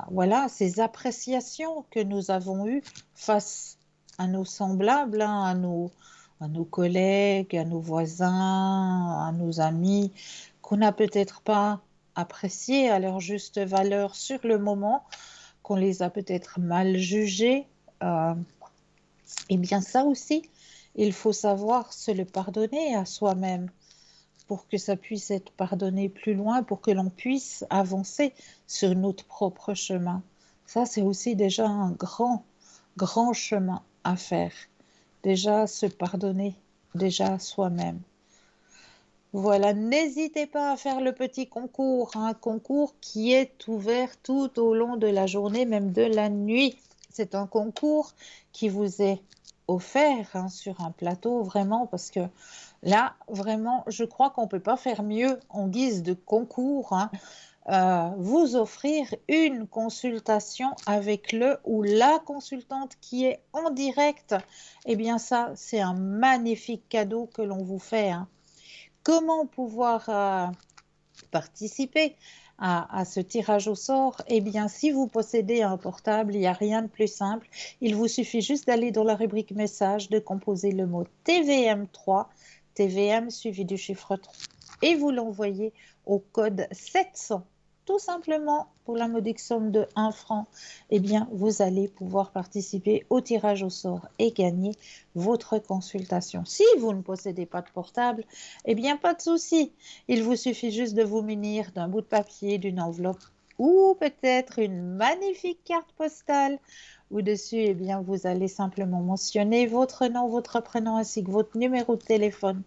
voilà, ces appréciations que nous avons eues face à nos semblables, hein, à nos collègues, à nos voisins, à nos amis, qu'on n'a peut-être pas appréciés à leur juste valeur sur le moment, qu'on les a peut-être mal jugés. Euh, et bien ça aussi, il faut savoir se le pardonner à soi-même pour que ça puisse être pardonné plus loin, pour que l'on puisse avancer sur notre propre chemin. Ça, c'est aussi déjà un grand, grand chemin à faire. Déjà se pardonner, déjà à soi-même. Voilà, n'hésitez pas à faire le petit concours, un concours qui est ouvert tout au long de la journée, même de la nuit. C'est un concours qui vous est offert, hein, sur un plateau, vraiment, parce que là, vraiment, je crois qu'on ne peut pas faire mieux en guise de concours, hein. Vous offrir une consultation avec le ou la consultante qui est en direct. Eh bien ça, c'est un magnifique cadeau que l'on vous fait, hein. Comment pouvoir participer à ce tirage au sort? Eh bien, si vous possédez un portable, il n'y a rien de plus simple. Il vous suffit juste d'aller dans la rubrique message, de composer le mot TVM3, TVM suivi du chiffre 3, et vous l'envoyez au code 700. Tout simplement, pour la modique somme de 1 franc, eh bien, vous allez pouvoir participer au tirage au sort et gagner votre consultation. Si vous ne possédez pas de portable, eh bien, pas de souci. Il vous suffit juste de vous munir d'un bout de papier, d'une enveloppe ou peut-être une magnifique carte postale où dessus, eh bien, vous allez simplement mentionner votre nom, votre prénom ainsi que votre numéro de téléphone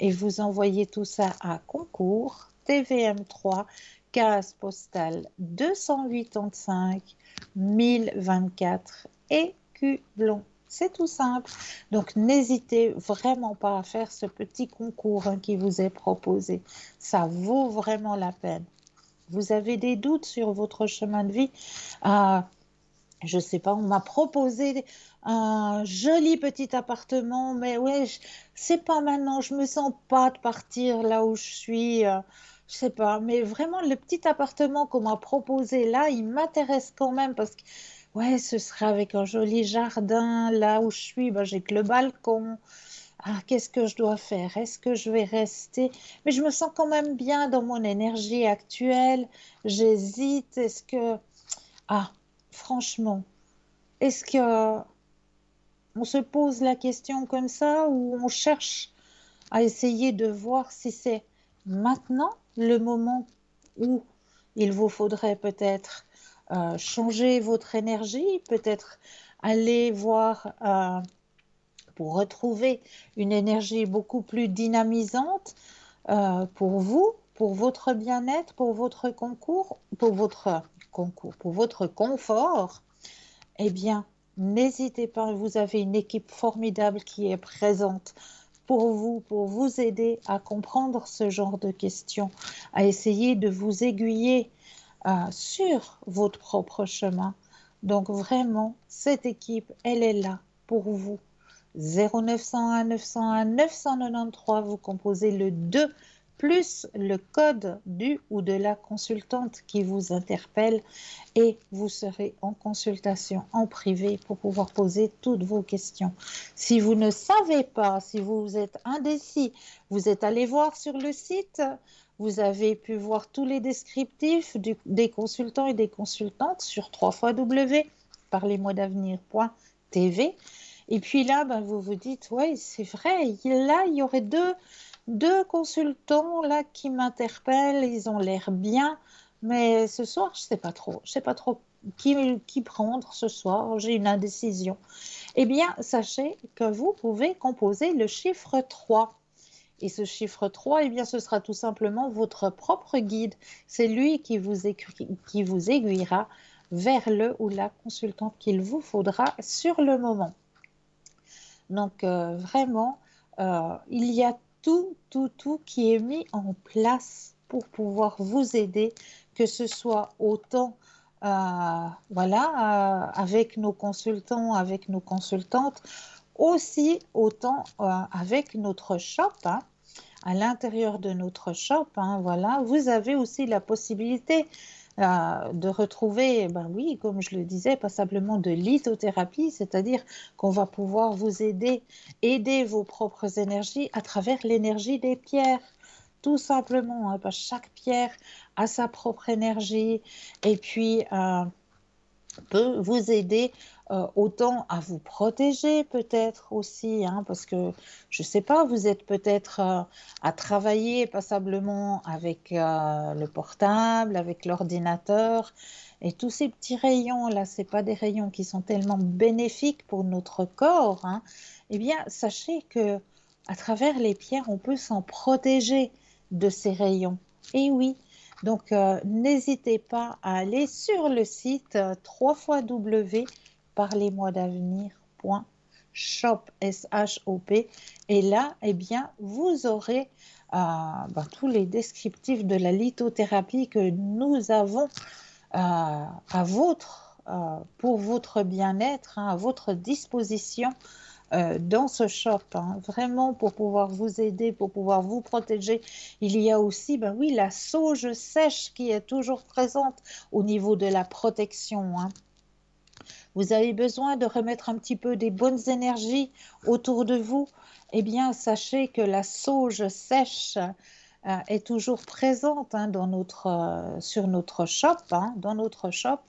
et vous envoyez tout ça à concours TVM3, case postale 285 1024 Écublon. C'est tout simple. Donc, n'hésitez vraiment pas à faire ce petit concours, hein, qui vous est proposé. Ça vaut vraiment la peine. Vous avez des doutes sur votre chemin de vie? Ah, je sais pas, on m'a proposé un joli petit appartement, mais ouais, c'est pas maintenant, je me sens pas de partir là où je suis. Je sais pas, mais vraiment le petit appartement qu'on m'a proposé là, il m'intéresse quand même parce que ouais, ce sera avec un joli jardin là où je suis, ben, j'ai que le balcon. Ah, qu'est-ce que je dois faire? Est-ce que je vais rester? Mais je me sens quand même bien dans mon énergie actuelle. J'hésite. Est-ce que... Ah, franchement, est-ce que on se pose la question comme ça ou on cherche à essayer de voir si c'est maintenant le moment où il vous faudrait peut-être changer votre énergie, peut-être aller voir pour retrouver une énergie beaucoup plus dynamisante pour vous, pour votre bien-être, pour votre concours, pour votre confort. Eh bien, n'hésitez pas, vous avez une équipe formidable qui est présente pour vous aider à comprendre ce genre de questions, à essayer de vous aiguiller sur votre propre chemin. Donc vraiment, cette équipe, elle est là pour vous. 0901 901 993, vous composez le 2 plus le code du ou de la consultante qui vous interpelle et vous serez en consultation en privé pour pouvoir poser toutes vos questions. Si vous ne savez pas, si vous êtes indécis, vous êtes allé voir sur le site, vous avez pu voir tous les descriptifs des consultants et des consultantes sur www.parlez-moi-d'avenir.tv. Et puis là, ben, vous vous dites, oui, c'est vrai, là, il y aurait deux consultants là qui m'interpellent, ils ont l'air bien, mais ce soir, je sais pas trop qui prendre ce soir, j'ai une indécision. Eh bien, sachez que vous pouvez composer le chiffre 3. Et ce chiffre 3, eh bien, ce sera tout simplement votre propre guide. C'est lui qui vous aiguillera vers le ou la consultante qu'il vous faudra sur le moment. Donc, vraiment, il y a tout qui est mis en place pour pouvoir vous aider, que ce soit autant avec nos consultants, avec nos consultantes, aussi autant avec notre shop, hein. À l'intérieur de notre shop, hein, voilà, vous avez aussi la possibilité de retrouver, ben oui, comme je le disais, pas simplement de lithothérapie, c'est-à-dire qu'on va pouvoir vous aider vos propres énergies à travers l'énergie des pierres. Tout simplement, hein, parce que chaque pierre a sa propre énergie et puis peut vous aider autant à vous protéger peut-être aussi, hein, parce que je ne sais pas, vous êtes peut-être à travailler passablement avec le portable, avec l'ordinateur, et tous ces petits rayons là, c'est pas des rayons qui sont tellement bénéfiques pour notre corps, hein. Eh bien, sachez que à travers les pierres, on peut s'en protéger de ces rayons. Et oui, donc, n'hésitez pas à aller sur le site www.parlez-moi-d'avenir.shop, S-H-O-P, et là, eh bien, vous aurez tous les descriptifs de la lithothérapie que nous avons pour votre bien-être, hein, à votre disposition dans ce shop, hein, vraiment pour pouvoir vous aider, pour pouvoir vous protéger. Il y a aussi, ben oui, la sauge sèche qui est toujours présente au niveau de la protection, hein. Vous avez besoin de remettre un petit peu des bonnes énergies autour de vous. Eh bien, sachez que la sauge sèche est toujours présente, hein, sur notre shop, hein, dans notre shop,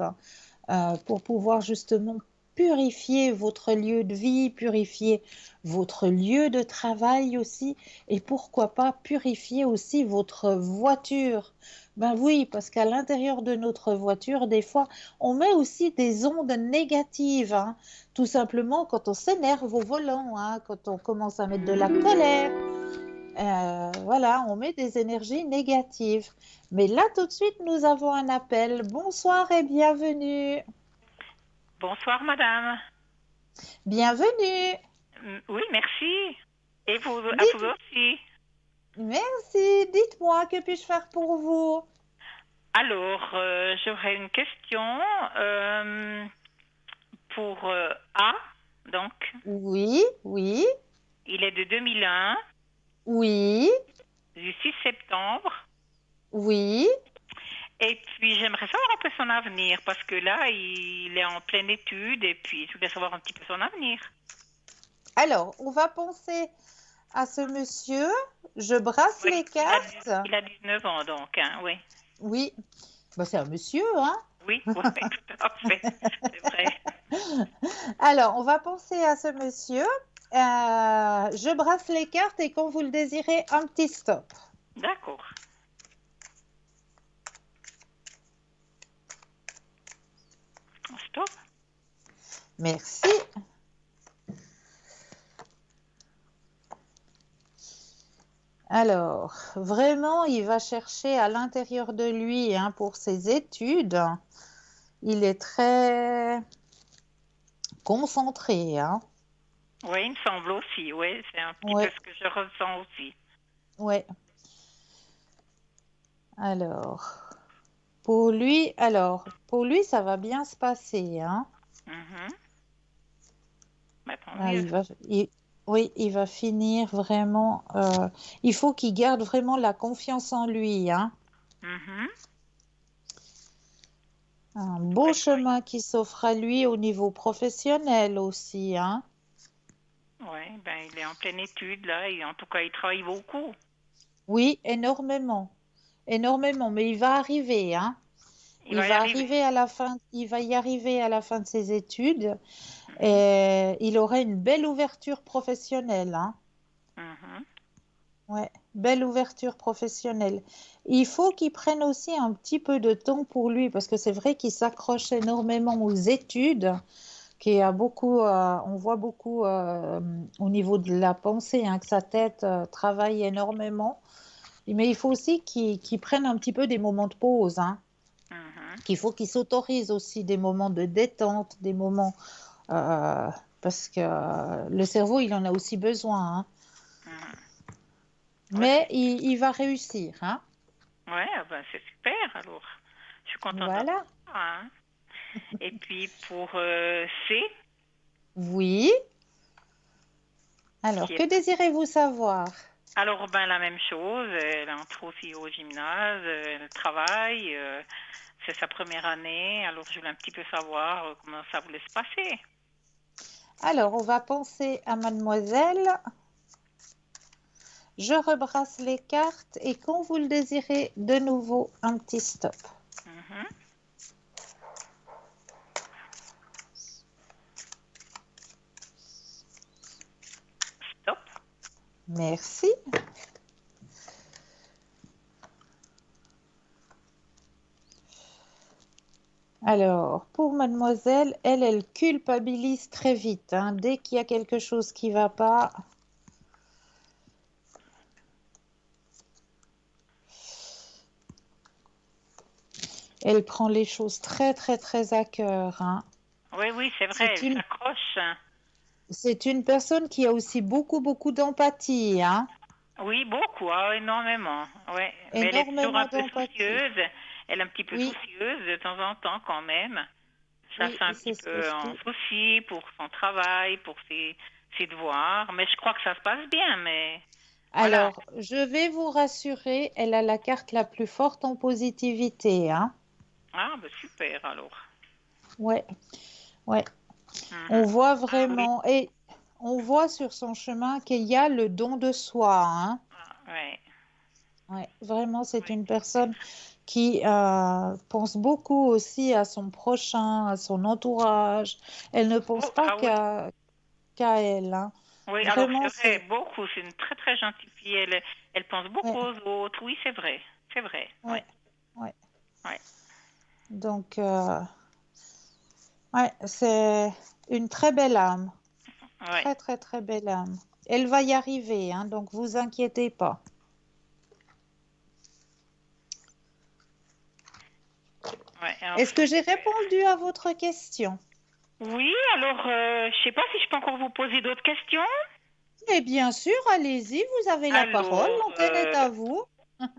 pour pouvoir justement purifier votre lieu de vie, purifier votre lieu de travail aussi, et pourquoi pas purifier aussi votre voiture. Ben oui, parce qu'à l'intérieur de notre voiture, des fois, on met aussi des ondes négatives, hein. Tout simplement quand on s'énerve au volant, hein, quand on commence à mettre de la colère. Voilà, on met des énergies négatives. Mais là, tout de suite, nous avons un appel. Bonsoir et bienvenue. Bonsoir, madame. Bienvenue. Oui, merci. Et vous, à vous Dites, aussi. merci. Dites-moi, que puis-je faire pour vous? Alors, j'aurais une question pour A. Donc, Oui, oui, il est de 2001, oui, du 6 septembre. oui. Et puis, j'aimerais savoir un peu son avenir, parce que là, il est en pleine étude, et puis je voulais savoir un petit peu son avenir. Alors, on va penser à ce monsieur. Je brasse Oui, les cartes. il a 19 ans, donc, hein, oui. Oui, bah, c'est un monsieur, hein? Oui, oui, tout à fait. C'est vrai. Alors, on va penser à ce monsieur. Je brasse les cartes et quand vous le désirez, un petit stop. D'accord. Stop. Merci. Alors, vraiment, il va chercher à l'intérieur de lui, hein, pour ses études. Il est très concentré, hein. Oui, il me semble aussi. Oui, c'est un petit peu Ouais, ce que je ressens aussi. ouais. Pour lui, ça va bien se passer, hein. Mhm. Bah, tant Ah, mieux. oui, il va finir vraiment. Il faut qu'il garde vraiment la confiance en lui, hein. Mhm. Un beau Oui, oui. chemin qui s'offre à lui au niveau professionnel aussi, hein. Ouais, ben, il est en pleine étude, là, et en tout cas, il travaille beaucoup. Oui, énormément, énormément, mais il va arriver, hein. Il va y arriver. Il va y arriver à la fin de ses études Mhm. et il aura une belle ouverture professionnelle, hein. Mhm. Ouais, belle ouverture professionnelle. Il faut qu'il prenne aussi un petit peu de temps pour lui parce que c'est vrai qu'il s'accroche énormément aux études, on voit beaucoup au niveau de la pensée, hein, que sa tête travaille énormément. Mais il faut aussi qu'il prenne un petit peu des moments de pause, hein. Mhm. Qu'il faut qu'il s'autorise aussi des moments de détente, des moments euh, parce que le cerveau, il en a aussi besoin, hein. Ouais, Mais il va réussir, hein. ouais, ah ben, c'est super alors. Je suis contente d'entendre Voilà. ça, hein. Et puis pour C, Oui. qui Alors, que est... désirez-vous savoir? Alors, ben, la même chose, elle entre aussi au gymnase, elle travaille, c'est sa première année, alors je voulais un petit peu savoir comment ça voulait se passer. Alors, on va penser à mademoiselle. Je rebrasse les cartes et quand vous le désirez, de nouveau, un petit stop. Mhm. Stop. Merci. Alors, pour mademoiselle, elle culpabilise très vite, hein. Dès qu'il y a quelque chose qui ne va pas, elle prend les choses très, très, très à cœur, hein. Oui, oui, c'est vrai, C'est elle une, s'accroche, hein. c'est une personne qui a aussi beaucoup, beaucoup d'empathie, hein. Oui, beaucoup, ah, énormément. Ouais, mais elle est toujours un Énormément peu d'empathie. soucieuse. Elle est un petit peu Oui, soucieuse de temps en temps quand même. Ça oui, fait un petit c'est ce que peu je en dis. souci pour son travail, pour ses devoirs. Mais je crois que ça se passe bien, mais voilà. Alors, je vais vous rassurer, elle a la carte la plus forte en positivité, hein. Ah, ben super alors. Ouais, ouais. On Mhm. voit Ah oui, vraiment, et on voit sur son chemin qu'il y a le don de soi, hein. ah, ouais, Ouais, vraiment, c'est ouais, une personne qui pense beaucoup aussi à son prochain, à son entourage. Elle ne pense pas Ah oui, qu'à elle, hein. oui, alors c'est Vraiment, vrai, c'est... beaucoup. C'est une très très gentille fille. Elle pense beaucoup Ouais, aux autres. Oui, c'est vrai. C'est vrai. Ouais, ouais, ouais. ouais, Donc, ouais, c'est une très belle âme. ouais, Très, très, très belle âme. Elle va y arriver, hein, donc vous inquiétez pas. ouais. Alors, Est-ce que j'ai super. répondu à votre question? Oui, alors, je sais pas si je peux encore vous poser d'autres questions. Mais bien sûr, allez-y, vous avez la parole, Alors, l'antenne est à vous. pour,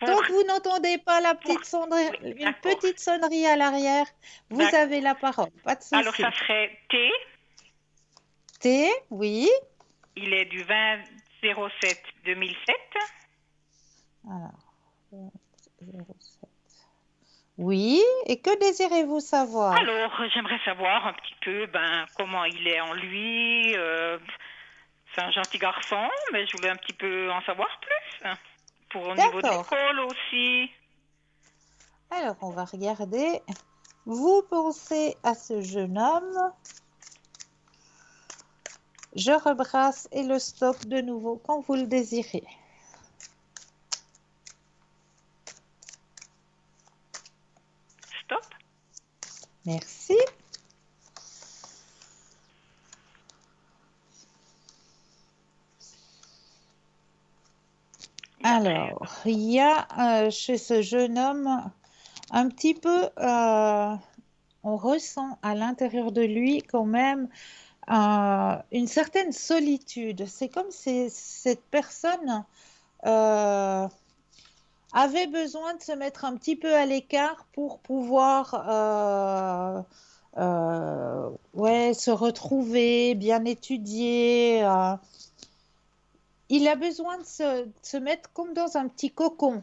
Tant que vous n'entendez pas la pour, petite sonnerie, oui, une d'accord, petite sonnerie à l'arrière, vous avez d'accord. la parole, pas de Alors, ça souci. serait T. T, oui. Il est du 20-07-2007. Alors, 07. Oui, et que désirez-vous savoir? Alors, j'aimerais savoir un petit peu, ben, comment il est en lui. C'est un gentil garçon, mais je voulais un petit peu en savoir plus. Pour au niveau de D'accord. l'école aussi. Alors, on va regarder. Vous pensez à ce jeune homme. Je rebrasse et le stop de nouveau quand vous le désirez. Stop. Merci. Et après, Alors, il y a chez ce jeune homme un petit peu, on ressent à l'intérieur de lui quand même une certaine solitude. C'est comme si cette personne avait besoin de se mettre un petit peu à l'écart pour pouvoir ouais, se retrouver, bien étudier. Il a besoin de se mettre comme dans un petit cocon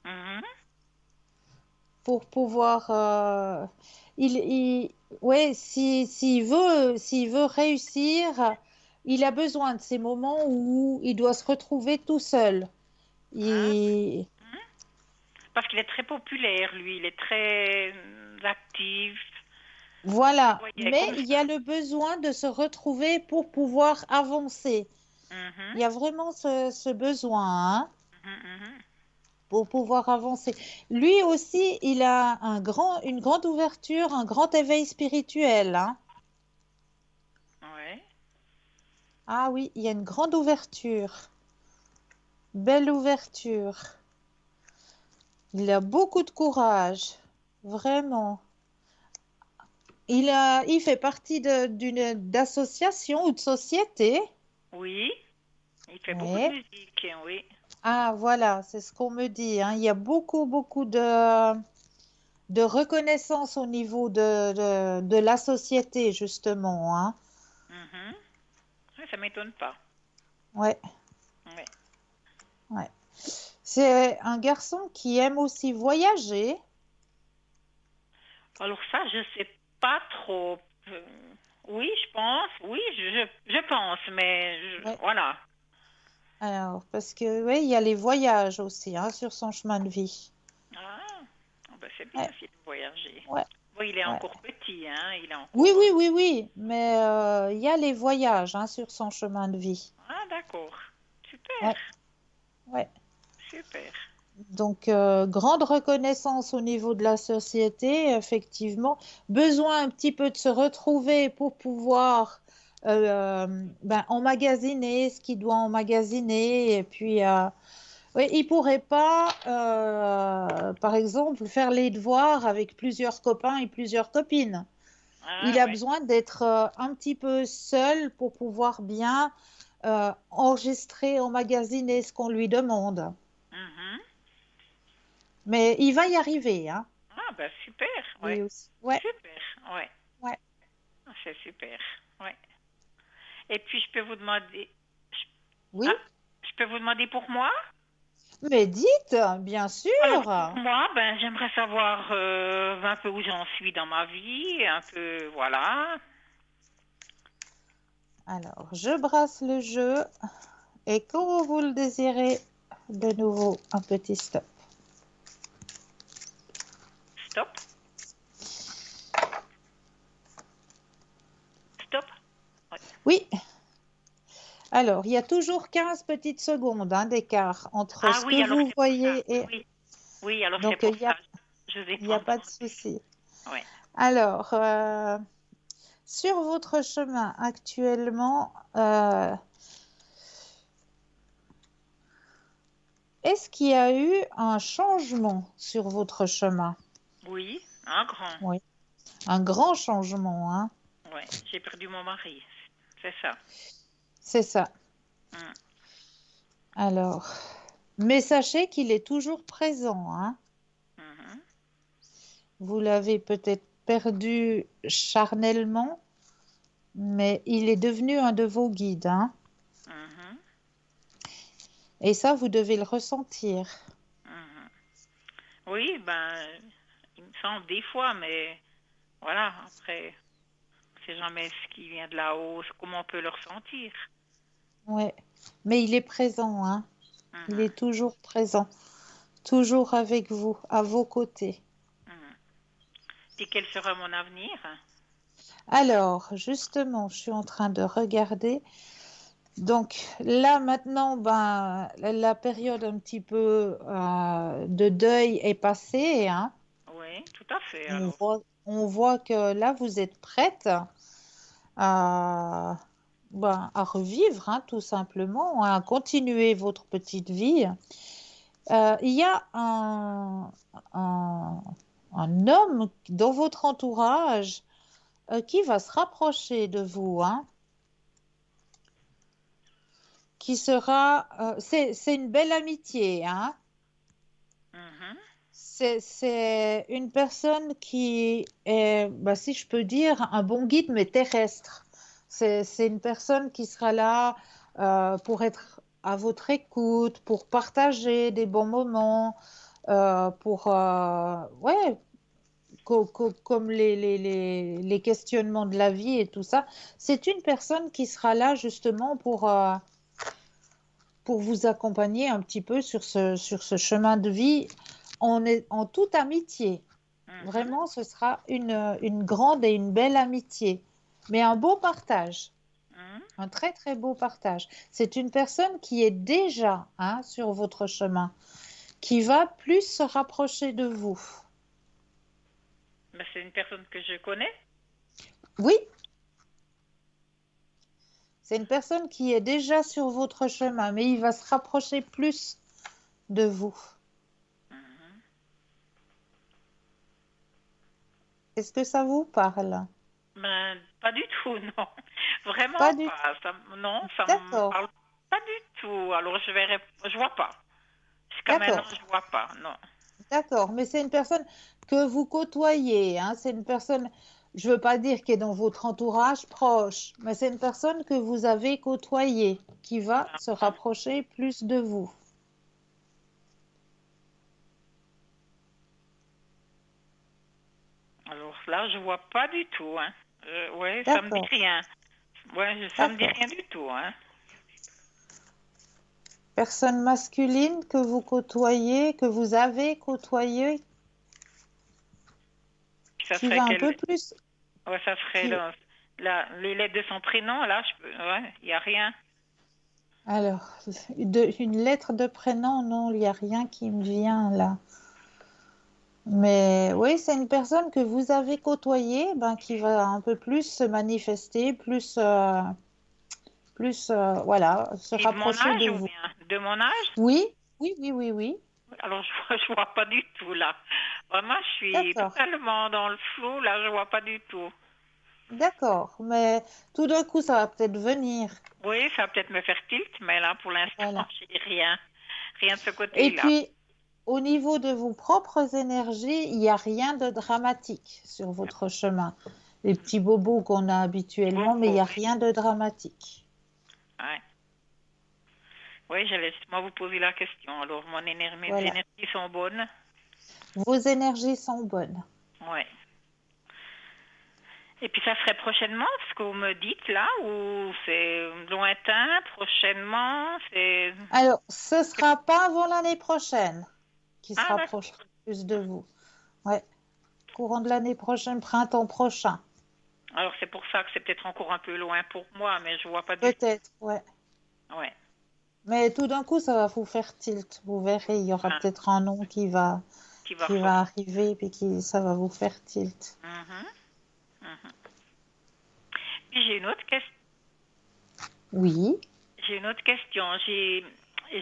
mhm. pour pouvoir... ouais, s'il veut réussir, il a besoin de ces moments où il doit se retrouver tout seul. Ah, Il- mhm. Parce qu'il est très populaire, lui. Il est très actif. Voilà, Oui, il est mais comme il y ça. a le besoin de se retrouver pour pouvoir avancer. Mhm, Il y a vraiment ce besoin, hein, mhm, mhm. pour pouvoir avancer. Lui aussi, il a une grande ouverture, un grand éveil spirituel, hein. Ouais. Ah oui, il y a une grande ouverture, belle ouverture. Il a beaucoup de courage, vraiment. Il fait partie d'association ou de société. Oui, il fait beaucoup de Ouais. musique, oui. Ah, voilà, c'est ce qu'on me dit, hein. Il y a beaucoup, beaucoup de reconnaissance au niveau de la société, justement, hein. Mhm. Ouais, ça m'étonne pas. Ouais, Ouais. ouais. C'est un garçon qui aime aussi voyager. Alors ça, je sais pas trop. Euh, oui, je pense. Oui, je pense, mais Ouais. voilà. Alors, parce que, oui, il y a les voyages aussi, hein, sur son chemin de vie. Ah, ah ben c'est bien Ouais, s'il aime voyager. ouais, Bon, il est ouais. encore petit, hein. Il est Oui, encore. oui, oui, oui, mais il y a les voyages, hein, sur son chemin de vie. Ah, d'accord. Super, Ouais, ouais. super. Donc, grande reconnaissance au niveau de la société, effectivement. Besoin un petit peu de se retrouver pour pouvoir ben, emmagasiner ce qu'il doit emmagasiner. Et puis, oui, il pourrait pas, par exemple, faire les devoirs avec plusieurs copains et plusieurs copines. Il Ah, a ouais. besoin d'être un petit peu seul pour pouvoir bien enregistrer, emmagasiner ce qu'on lui demande. Mhm. Mais il va y arriver, hein, Ah, ben super, ouais. lui aussi. Ouais, Super, ouais. ouais. Ah, c'est super, ouais. Et puis, je peux vous demander. je- Oui, Ah, je peux vous demander pour moi? mais dites, bien Alors pour sûr. moi, ben j'aimerais savoir un peu où j'en suis dans ma vie, un peu voilà. Alors, je brasse le jeu et quand vous le désirez, de nouveau un petit stop. Stop, stop. Ouais. Oui, alors, il y a toujours 15 petites secondes, hein, d'écart entre Ah ce que oui, alors vous c'est pour ça. voyez Oui, et... oui. Oui, alors c'est Donc, pour ça. Je vous ai il pas n'y a pas de entendu. souci. Ouais. Alors, sur votre chemin actuellement, est-ce qu'il y a eu un changement sur votre chemin? Oui, un grand. Oui, un grand changement, hein, Ouais, j'ai perdu mon mari. C'est ça. c'est ça. Mm. Alors, mais sachez qu'il est toujours présent, hein. Mhm. Vous l'avez peut-être perdu charnellement, mais il est devenu un de vos guides, hein. Mhm. Et ça, vous devez le ressentir. Mhm. Oui, ben il me semble des fois, mais voilà, après, c'est jamais ce qui vient de là-haut, comment on peut le ressentir. Ouais. Mais il est présent, hein. Il Mhm. est toujours présent, toujours avec vous, à vos côtés. Mhm. Et quel sera mon avenir? Alors, justement, je suis en train de regarder. Donc là, maintenant, ben, la période un petit peu de deuil est passée, hein. Oui, tout à fait, On alors. voit, on voit que là, vous êtes prête à, ben, à revivre, hein, tout simplement, à continuer votre petite vie. Il y a un, un homme dans votre entourage qui va se rapprocher de vous, hein, qui sera, c'est une belle amitié, hein. Mhm. C'est une personne qui est, bah, si je peux dire, un bon guide, mais terrestre. C'est une personne qui sera là pour être à votre écoute, pour partager des bons moments, pour, ouais, comme les questionnements de la vie et tout ça. C'est une personne qui sera là justement pour vous accompagner un petit peu sur ce chemin de vie en toute amitié. Mhm. Vraiment, ce sera une grande et une belle amitié, mais un beau partage, Mhm. un très très beau partage. C'est une personne qui est déjà, hein, sur votre chemin, qui va plus se rapprocher de vous. Ben, c'est une personne que je connais. Oui, c'est une personne qui est déjà sur votre chemin, mais il va se rapprocher plus de vous. Mhm. Est-ce que ça vous parle? Ben, pas du tout, non. Pas Vraiment du pas. Non, ça me D'accord, parle pas du tout. Alors je vois pas. Jusqu'à maintenant, d'accord, je vois pas, non. d'accord. Mais c'est une personne que vous côtoyez, hein. C'est une personne, je veux pas dire qui est dans votre entourage proche, mais c'est une personne que vous avez côtoyée, qui va se Ah, rapprocher plus de vous. alors là, je vois pas du tout, hein. Ouais, ça me dit D'accord, rien. Ouais, ça me dit d'accord. rien du tout, hein. Personne masculine que vous côtoyez, que vous avez côtoyée, Puis ça qui serait va un quel. peu plus, Ouais, ça serait qui, les lettres de son prénom, là, ouais, il y a rien. alors, une lettre de prénom, non, il n'y a rien qui me vient là. Mais oui, c'est une personne que vous avez côtoyée, ben, qui va un peu plus se manifester, voilà, se Et de mon rapprocher de âge ou vous. bien de mon âge? Oui, oui, oui, oui, oui. Alors, je vois pas du tout, là. Vraiment, je suis D'accord, totalement dans le flou, là, je vois pas du tout. d'accord. Mais tout d'un coup, ça va peut-être venir. Oui, ça va peut-être me faire tilt, mais là, pour l'instant, Voilà. j'ai rien. Rien de ce Et côté-là. puis, au niveau de vos propres énergies, il n'y a rien de dramatique sur votre chemin. Les petits bobos qu'on a Petit habituellement, mais il n'y bobo, a oui. rien de dramatique. Ouais. Oui, j'allais justement vous poser la question. Alors, mes Voilà. énergies sont bonnes. Vos énergies sont bonnes. Ouais. Et puis, ça serait prochainement, ce que vous me dites là, ou c'est lointain, prochainement, c'est... Alors, ce ne sera pas avant l'année prochaine qui se Ah, d'accord. rapprochera plus de vous. Ouais, courant de l'année prochaine, printemps prochain. Alors, c'est pour ça que c'est peut-être encore un peu loin pour moi, mais je vois pas du tout. Peut-être, ouais. Ouais. Mais tout d'un coup, ça va vous faire tilt. Vous verrez, il y aura Hein, peut-être un nom qui va qui va ressortir. arriver, puis ça va vous faire tilt. Mhm, mhm. Puis j'ai une autre question. Oui. J'ai une autre question. J'ai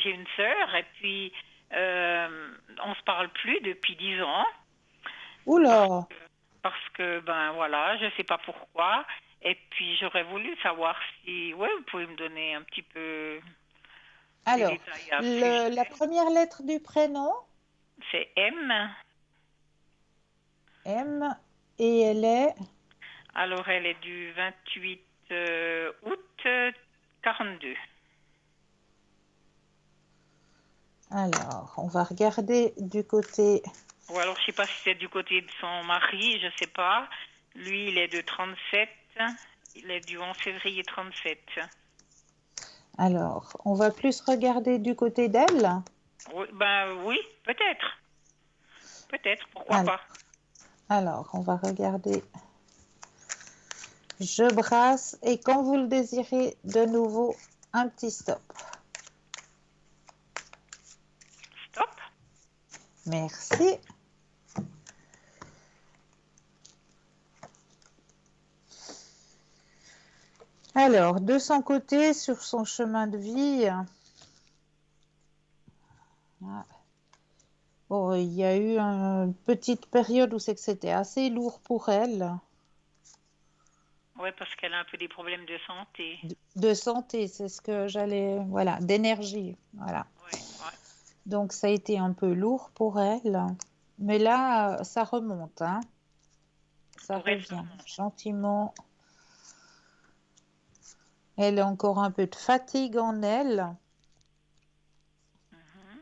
une sœur et puis on se parle plus depuis 10 ans parce Oula. parce que ben voilà, je sais pas pourquoi. Et puis j'aurais voulu savoir si ouais, vous pouvez me donner un petit peu des Alors, détails à ce sujet. la première lettre du prénom, C'est M. M, et elle est... Alors elle est du 28 août 42. Alors, on va regarder du côté... Ou alors je sais pas si c'est du côté de son mari, je sais pas. Lui, il est de 37. Il est du 11 février 37. Alors, on va plus regarder du côté d'elle. Oui, ben oui, peut-être. Peut-être, pourquoi Alors, pas. on va regarder. Je brasse et quand vous le désirez, de nouveau, un petit stop. Stop. Merci. Alors, de son côté, sur son chemin de vie, bon, il y a eu une petite période où c'est que c'était assez lourd pour elle, Oui, parce qu'elle a un peu des problèmes de santé. de santé, c'est ce que j'allais, voilà, d'énergie, voilà. Oui, ouais. Donc, ça a été un peu lourd pour elle, mais là, ça remonte, hein, ça Pour elle, ça revient remonte. gentiment. Elle a encore un peu de fatigue en elle. Mhm.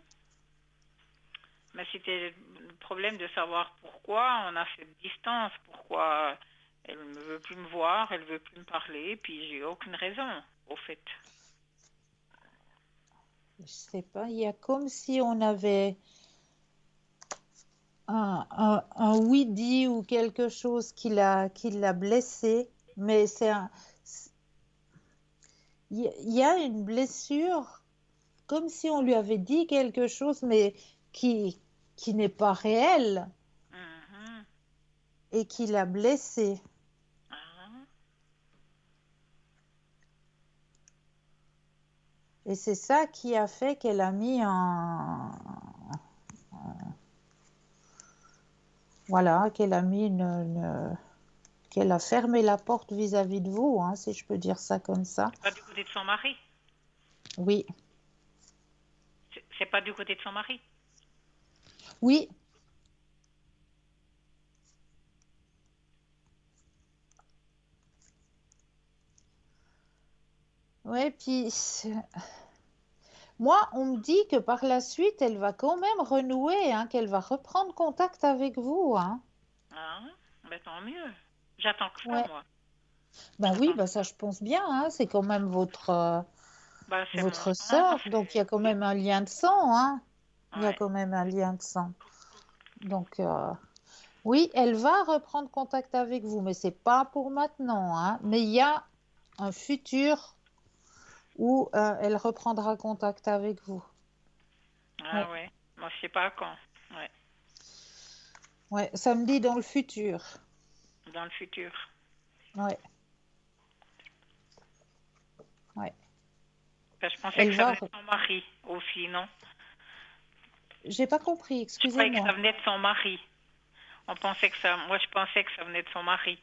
Mais c'était le problème de savoir pourquoi on a cette distance, pourquoi elle ne veut plus me voir, elle ne veut plus me parler, puis j'ai aucune raison, au fait. Je sais pas, il y a comme si on avait un oui-dit ou quelque chose qui l'a blessé, mais il y a une blessure, comme si on lui avait dit quelque chose, mais qui n'est pas réel Mhm. et qui l'a blessé. Ah. Et c'est ça qui a fait qu'elle a mis voilà, qu'elle a mis qu'elle a fermé la porte vis-à-vis de vous, hein, si je peux dire ça comme ça. Pas du côté de son mari. Oui, C'est pas du côté de son mari. oui. Ouais, puis moi, on me dit que par la suite, elle va quand même renouer, hein, qu'elle va reprendre contact avec vous, hein. Ah, ben tant mieux. J'attends que ça, Ouais. moi. Ben oui, J'attends ben que ça, ça. je pense bien, hein, c'est quand même Bah, c'est mon votre sang, sœur, donc il y a quand oui. même un lien de sang, hein. Il y a Ouais. quand même un lien de sang. Donc, oui, elle va reprendre contact avec vous, mais c'est pas pour maintenant, hein. Mais il y a un futur où elle reprendra contact avec vous. Ouais, Ah ouais. Moi, je sais pas quand. Ouais. ouais, ça me dit dans le futur. Dans le futur. Ouais, ouais. Ben, je pensais Elle que ça va. venait de son mari aussi, non? J'ai pas compris, Je croyais que excusez-moi. ça venait de son mari. On pensait que ça. Moi, je pensais que ça venait de son mari.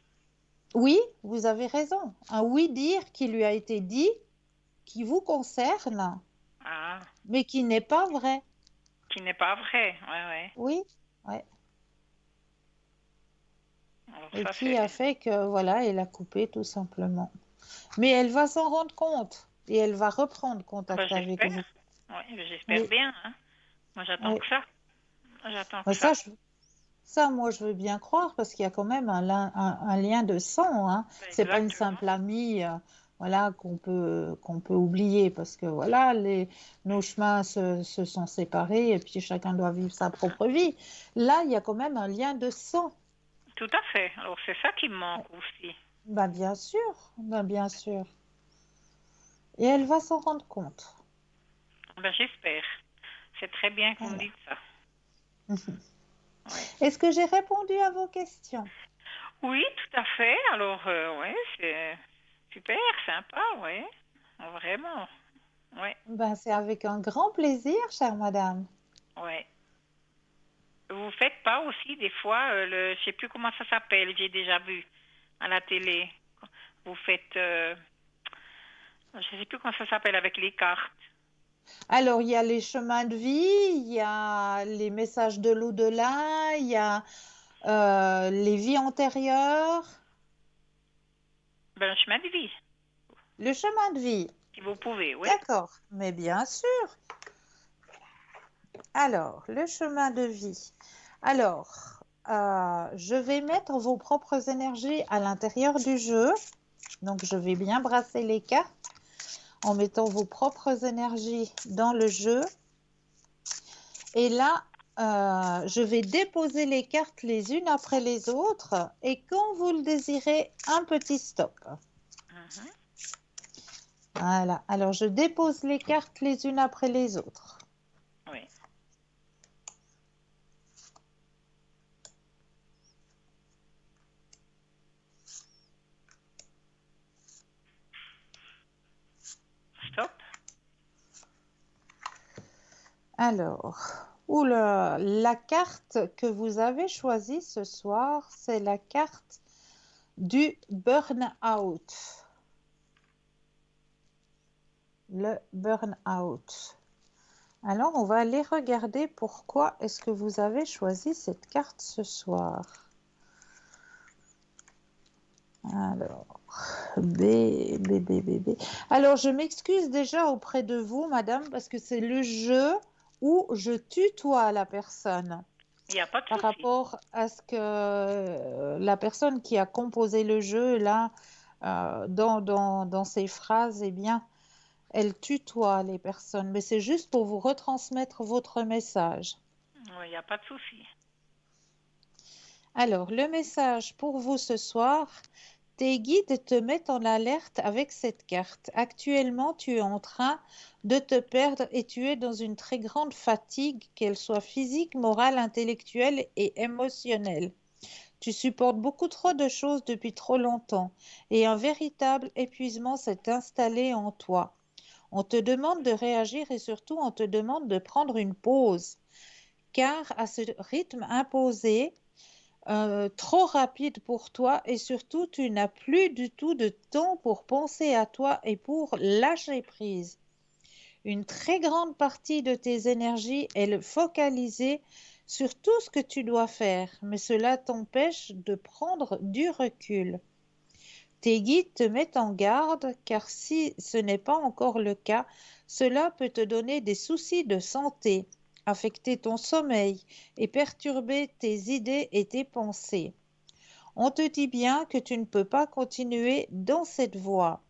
Oui, vous avez raison. Un oui-dire qui lui a été dit, qui vous concerne, Ah. mais qui n'est pas vrai. Qui n'est pas vrai. Ouais, ouais. Oui, ouais. Alors Et ça, qui c'est. a fait que, voilà, elle a coupé tout simplement. Mais elle va s'en rendre compte et elle va reprendre Ben, contact avec j'espère. vous. Oui, j'espère Oui, bien, hein. Moi, j'attends oui. que ça. J'attends que Mais ça. ça, moi, je veux bien croire parce qu'il y a quand même un lien de sang, hein. Ben, C'est pas une exactement. simple amie, voilà, qu'on peut oublier parce que voilà, nos chemins se sont séparés et puis chacun doit vivre sa propre vie. Là, il y a quand même un lien de sang. Tout à fait. Alors, c'est ça qui me manque aussi. Ben, ben, bien sûr. Et elle va s'en rendre compte. Ben, j'espère. C'est très bien que vous me Voilà. dites ça. Ouais. Est-ce que j'ai répondu à vos questions? Oui, tout à fait. Alors, ouais, c'est super, sympa, ouais. Vraiment. Ouais, Ben, c'est avec un grand plaisir, chère madame. ouais. Vous faites pas aussi des fois je sais plus comment ça s'appelle, j'ai déjà vu à la télé. Vous faites, je sais plus comment ça s'appelle avec les cartes. Alors, il y a les chemins de vie, il y a les messages de l'au-delà, il y a les vies antérieures, Ben, chemin de vie, le chemin de vie. si vous pouvez, oui. D'accord, mais bien sûr. Alors, le chemin de vie. Alors, je vais mettre vos propres énergies à l'intérieur du jeu. Donc, je vais bien brasser les cartes en mettant vos propres énergies dans le jeu. Et là, je vais déposer les cartes les unes après les autres. Et quand vous le désirez, un petit stop. Mhm. Voilà. Alors, je dépose les cartes les unes après les autres. Oui. Stop. Alors, oula, la carte que vous avez choisie ce soir, c'est la carte du burn-out. Le burn-out. Alors, on va aller regarder pourquoi est-ce que vous avez choisi cette carte ce soir. Alors, B. Alors, je m'excuse déjà auprès de vous, madame, parce que c'est le jeu où je tutoie la personne Il n'y a pas de par souci. rapport à ce que la personne qui a composé le jeu, là, dans ses phrases, eh bien, elle tutoie les personnes. Mais c'est juste pour vous retransmettre votre message. Oui, il n'y a pas de souci. Alors, le message pour vous ce soir, tes guides te mettent en alerte avec cette carte. Actuellement, tu es en train de te perdre et tu es dans une très grande fatigue, qu'elle soit physique, morale, intellectuelle et émotionnelle. Tu supportes beaucoup trop de choses depuis trop longtemps et un véritable épuisement s'est installé en toi. On te demande de réagir et surtout on te demande de prendre une pause, car à ce rythme imposé, trop rapide pour toi et surtout tu n'as plus du tout de temps pour penser à toi et pour lâcher prise. Une très grande partie de tes énergies est focalisée sur tout ce que tu dois faire, mais cela t'empêche de prendre du recul. Tes guides te mettent en garde car si ce n'est pas encore le cas, cela peut te donner des soucis de santé, affecter ton sommeil et perturber tes idées et tes pensées. On te dit bien que tu ne peux pas continuer dans cette voie.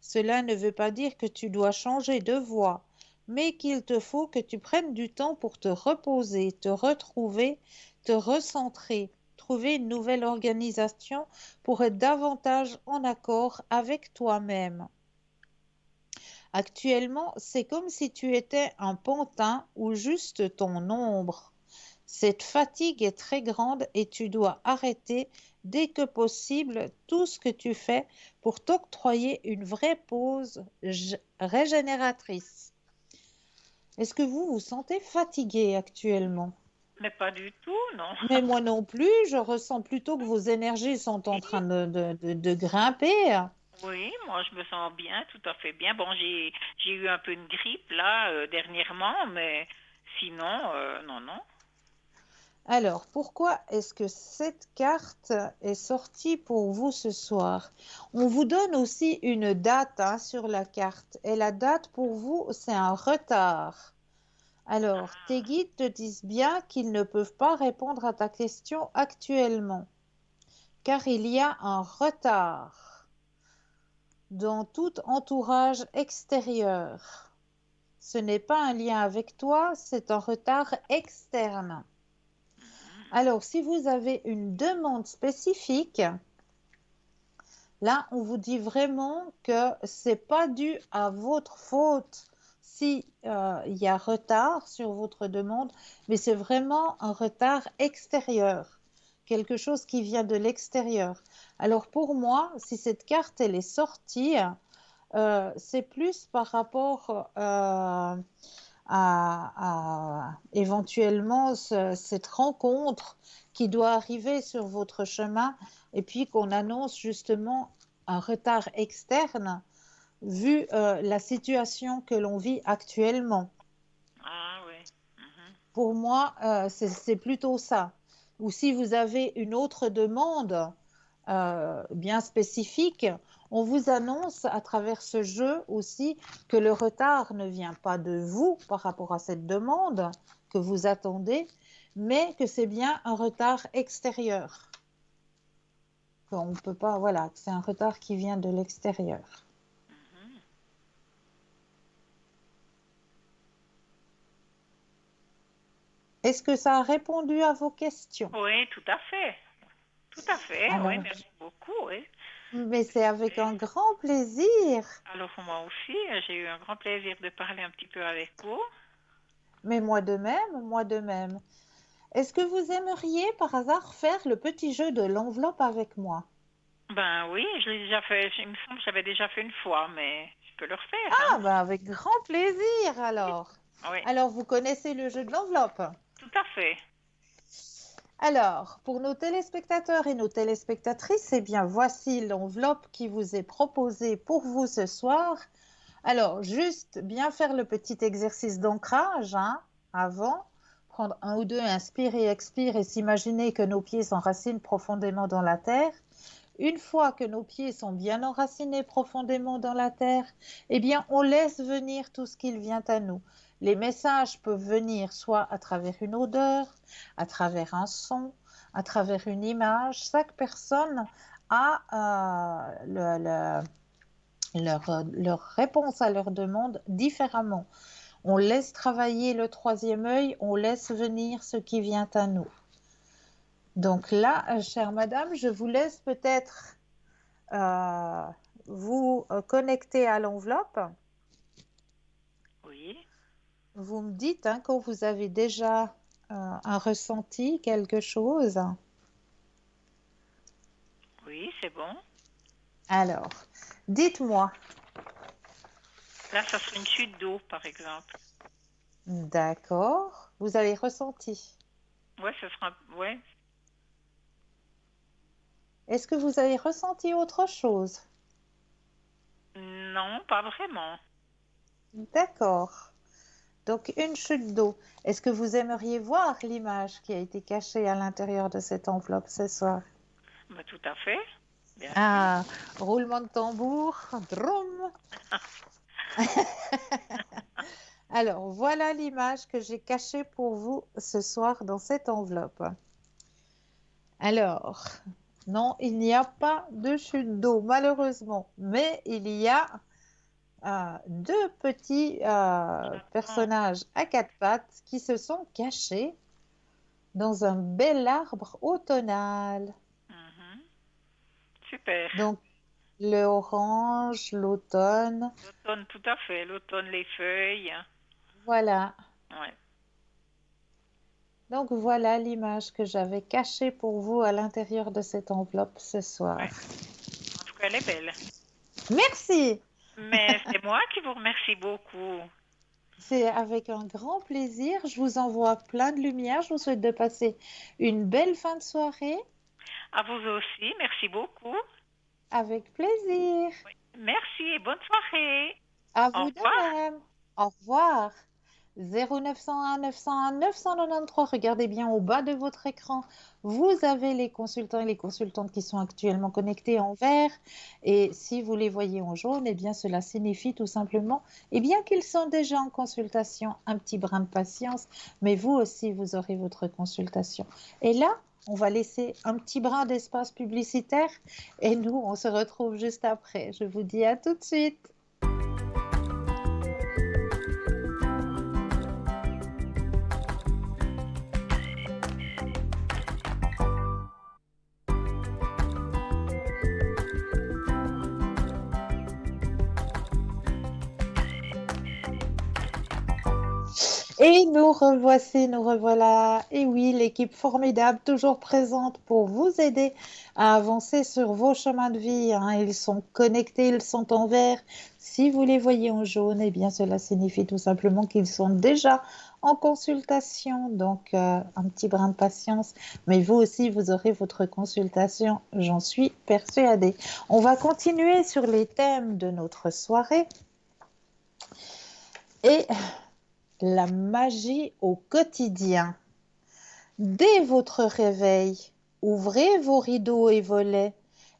Cela ne veut pas dire que tu dois changer de voie, mais qu'il te faut que tu prennes du temps pour te reposer, te retrouver, te recentrer, trouver une nouvelle organisation pour être davantage en accord avec toi-même. Actuellement, c'est comme si tu étais un pantin ou juste ton ombre. Cette fatigue est très grande et tu dois arrêter dès que possible tout ce que tu fais pour t'octroyer une vraie pause régénératrice. Est-ce que vous vous sentez fatigué actuellement? Mais pas du tout, non. Mais moi non plus, je ressens plutôt que vos énergies sont en train de grimper. Oui, moi je me sens bien, tout à fait bien. Bon, j'ai eu un peu une grippe là dernièrement, mais sinon, non, non. Alors, pourquoi est-ce que cette carte est sortie pour vous ce soir? On vous donne aussi une date hein, sur la carte. Et la date pour vous, c'est un retard. Alors, tes guides te disent bien qu'ils ne peuvent pas répondre à ta question actuellement, car il y a un retard dans tout entourage extérieur. Ce n'est pas un lien avec toi, c'est un retard externe. Alors, si vous avez une demande spécifique, là, on vous dit vraiment que c'est pas dû à votre faute si il y a retard sur votre demande, mais c'est vraiment un retard extérieur, quelque chose qui vient de l'extérieur. Alors pour moi, si cette carte elle est sortie, c'est plus par rapport éventuellement cette rencontre qui doit arriver sur votre chemin et puis qu'on annonce justement un retard externe vu la situation que l'on vit actuellement. Ah oui. Mhm. Pour moi, c'est plutôt ça. Ou si vous avez une autre demande bien spécifique, on vous annonce à travers ce jeu aussi que le retard ne vient pas de vous par rapport à cette demande que vous attendez, mais que c'est bien un retard extérieur. On peut pas, voilà, c'est un retard qui vient de l'extérieur. Mhm. Est-ce que ça a répondu à vos questions? Oui, tout à fait. Tout à fait, oui, Alors, merci beaucoup, oui. mais c'est avec un grand plaisir. Alors moi aussi, j'ai eu un grand plaisir de parler un petit peu avec vous. Mais moi de même, moi de même. Est-ce que vous aimeriez par hasard faire le petit jeu de l'enveloppe avec moi? Ben oui, je l'ai déjà fait, il me semble que j'avais déjà fait une fois, mais je peux le refaire, hein. Ah, ben avec grand plaisir alors. Oui, Alors, vous connaissez le jeu de l'enveloppe? tout à fait. Alors, pour nos téléspectateurs et nos téléspectatrices, eh bien, voici l'enveloppe qui vous est proposée pour vous ce soir. Alors, juste bien faire le petit exercice d'ancrage hein, avant. Prendre un ou deux, inspire et expire et s'imaginer que nos pieds s'enracinent profondément dans la terre. Une fois que nos pieds sont bien enracinés profondément dans la terre, eh bien, on laisse venir tout ce qu'il vient à nous. Les messages peuvent venir soit à travers une odeur, à travers un son, à travers une image. Chaque personne a leur réponse à leur demande différemment. On laisse travailler le troisième œil, on laisse venir ce qui vient à nous. Donc là, chère madame, je vous laisse peut-être euh, vous connecter à l'enveloppe. Oui, Vous me dites hein, quand vous avez déjà un ressenti, quelque chose. oui, c'est bon. Alors, dites-moi. Là, ça serait une chute d'eau, par exemple. D'accord. Vous avez ressenti. Ouais, ce sera, ouais. Est-ce que vous avez ressenti autre chose? Non, pas vraiment. D'accord. Donc une chute d'eau. Est-ce que vous aimeriez voir l'image qui a été cachée à l'intérieur de cette enveloppe ce soir? Mais tout à fait, bien sûr. Ah, roulement de tambour. Drum. Alors, voilà l'image que j'ai cachée pour vous ce soir dans cette enveloppe. Alors, non, il n'y a pas de chute d'eau, malheureusement, mais il y a deux petits Oh, personnages à quatre pattes qui se sont cachés dans un bel arbre automnal. mhm. Super. Donc, le orange, l'automne, L'automne, tout à fait. L'automne, les feuilles. voilà. Ouais, Donc, voilà l'image que j'avais cachée pour vous à l'intérieur de cette enveloppe ce soir. ouais. En tout cas, elle est belle. Merci! Mais c'est moi qui vous remercie beaucoup. C'est avec un grand plaisir. Je vous envoie plein de lumière. Je vous souhaite de passer une belle fin de soirée. À vous aussi, merci beaucoup. Avec plaisir. Merci et bonne soirée. À Au vous de revoir. même. Au revoir. 0901 901 993. Regardez bien au bas de votre écran. Vous avez les consultants et les consultantes qui sont actuellement connectés en vert. Et si vous les voyez en jaune, eh bien, cela signifie tout simplement qu'ils sont déjà en consultation. Un petit brin de patience. Mais vous aussi, vous aurez votre consultation. Et là, on va laisser un petit brin d'espace publicitaire. Et nous, on se retrouve juste après. Je vous dis à tout de suite. Et nous revoici, nous revoilà. Et oui, l'équipe formidable, toujours présente pour vous aider à avancer sur vos chemins de vie, hein. Ils sont connectés, ils sont en vert. Si vous les voyez en jaune, eh bien, cela signifie tout simplement qu'ils sont déjà en consultation. Donc, un petit brin de patience. Mais vous aussi, vous aurez votre consultation, j'en suis persuadée. On va continuer sur les thèmes de notre soirée. Et la magie au quotidien. Dès votre réveil, ouvrez vos rideaux et volets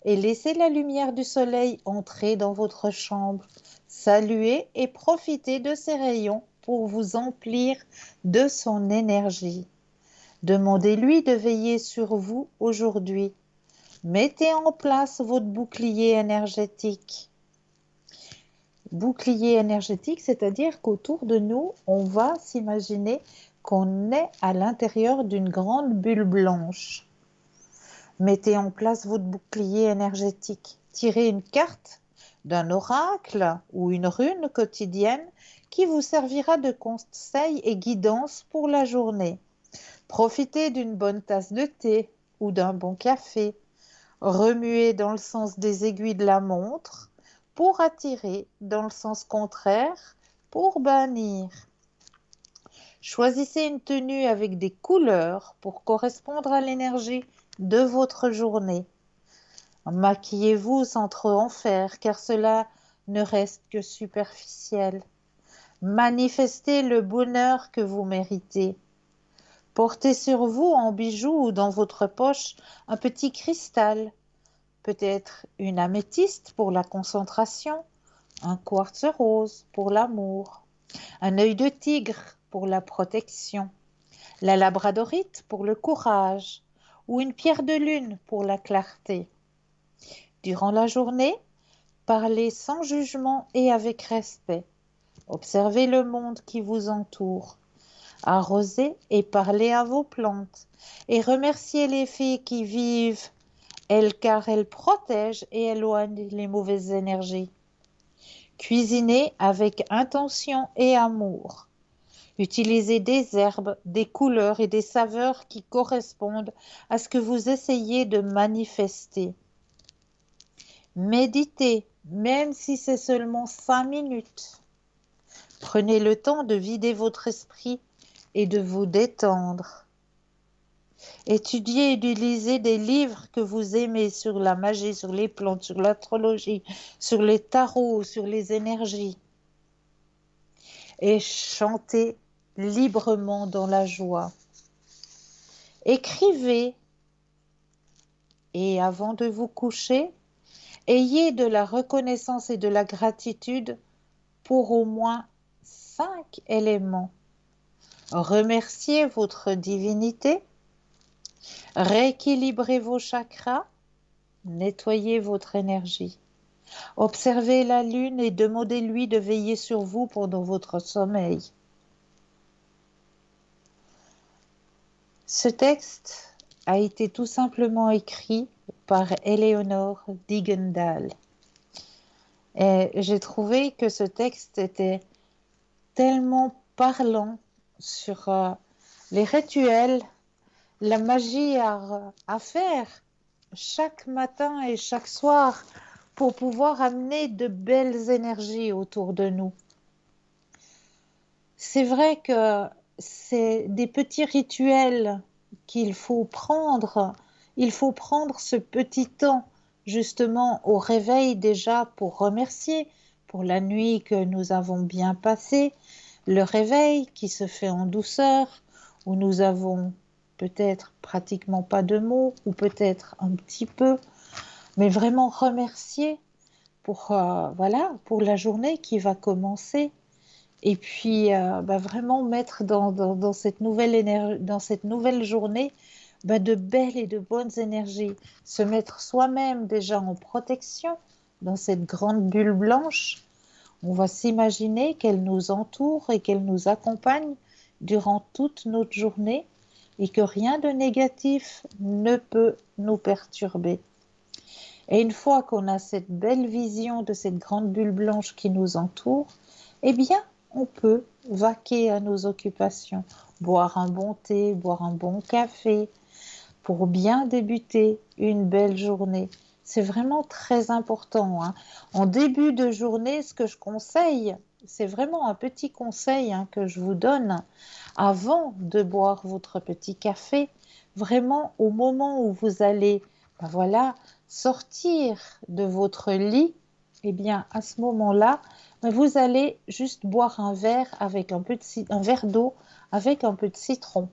et laissez la lumière du soleil entrer dans votre chambre. Saluez et profitez de ses rayons pour vous emplir de son énergie. Demandez-lui de veiller sur vous aujourd'hui. Mettez en place votre bouclier énergétique. Bouclier énergétique, c'est-à-dire qu'autour de nous, on va s'imaginer qu'on est à l'intérieur d'une grande bulle blanche. Mettez en place votre bouclier énergétique. Tirez une carte d'un oracle ou une rune quotidienne qui vous servira de conseil et guidance pour la journée. Profitez d'une bonne tasse de thé ou d'un bon café. Remuez dans le sens des aiguilles de la montre pour attirer, dans le sens contraire pour bannir. Choisissez une tenue avec des couleurs pour correspondre à l'énergie de votre journée. Maquillez-vous sans trop en faire, car cela ne reste que superficiel. Manifestez le bonheur que vous méritez. Portez sur vous en bijoux ou dans votre poche un petit cristal, peut-être une améthyste pour la concentration, un quartz rose pour l'amour, un œil de tigre pour la protection, la labradorite pour le courage ou une pierre de lune pour la clarté. Durant la journée, parlez sans jugement et avec respect. Observez le monde qui vous entoure. Arrosez et parlez à vos plantes et remerciez les fées qui vivent, car elles protègent et éloignent les mauvaises énergies. Cuisinez avec intention et amour. Utilisez des herbes, des couleurs et des saveurs qui correspondent à ce que vous essayez de manifester. Méditez, même si c'est seulement 5 minutes. Prenez le temps de vider votre esprit et de vous détendre. Étudiez et lisez des livres que vous aimez sur la magie, sur les plantes, sur l'astrologie, sur les tarots, sur les énergies. Et chantez librement dans la joie. Écrivez et avant de vous coucher, ayez de la reconnaissance et de la gratitude pour au moins 5 éléments. Remerciez votre divinité, rééquilibrez vos chakras, nettoyez votre énergie. Observez la lune et demandez-lui de veiller sur vous pendant votre sommeil. Ce texte a été tout simplement écrit par Eleonore Digendal. Et j'ai trouvé que ce texte était tellement parlant sur les rituels, la magie à faire chaque matin et chaque soir pour pouvoir amener de belles énergies autour de nous. C'est vrai que c'est des petits rituels qu'il faut prendre. Il faut prendre ce petit temps justement au réveil déjà pour remercier pour la nuit que nous avons bien passée, le réveil qui se fait en douceur, où nous avons peut-être pratiquement pas de mots ou peut-être un petit peu, mais vraiment remercier pour, pour la journée qui va commencer. Et puis, vraiment mettre dans cette dans cette nouvelle journée de belles et de bonnes énergies. Se mettre soi-même déjà en protection dans cette grande bulle blanche. On va s'imaginer qu'elle nous entoure et qu'elle nous accompagne durant toute notre journée et que rien de négatif ne peut nous perturber. Et une fois qu'on a cette belle vision de cette grande bulle blanche qui nous entoure, eh bien, on peut vaquer à nos occupations, boire un bon thé, boire un bon café, pour bien débuter une belle journée. C'est vraiment très important, hein. En début de journée, ce que je conseille, c'est vraiment un petit conseil que je vous donne, avant de boire votre petit café, vraiment au moment où vous allez sortir de votre lit, eh bien à ce moment-là, vous allez juste boire un verre un verre d'eau avec un peu de citron.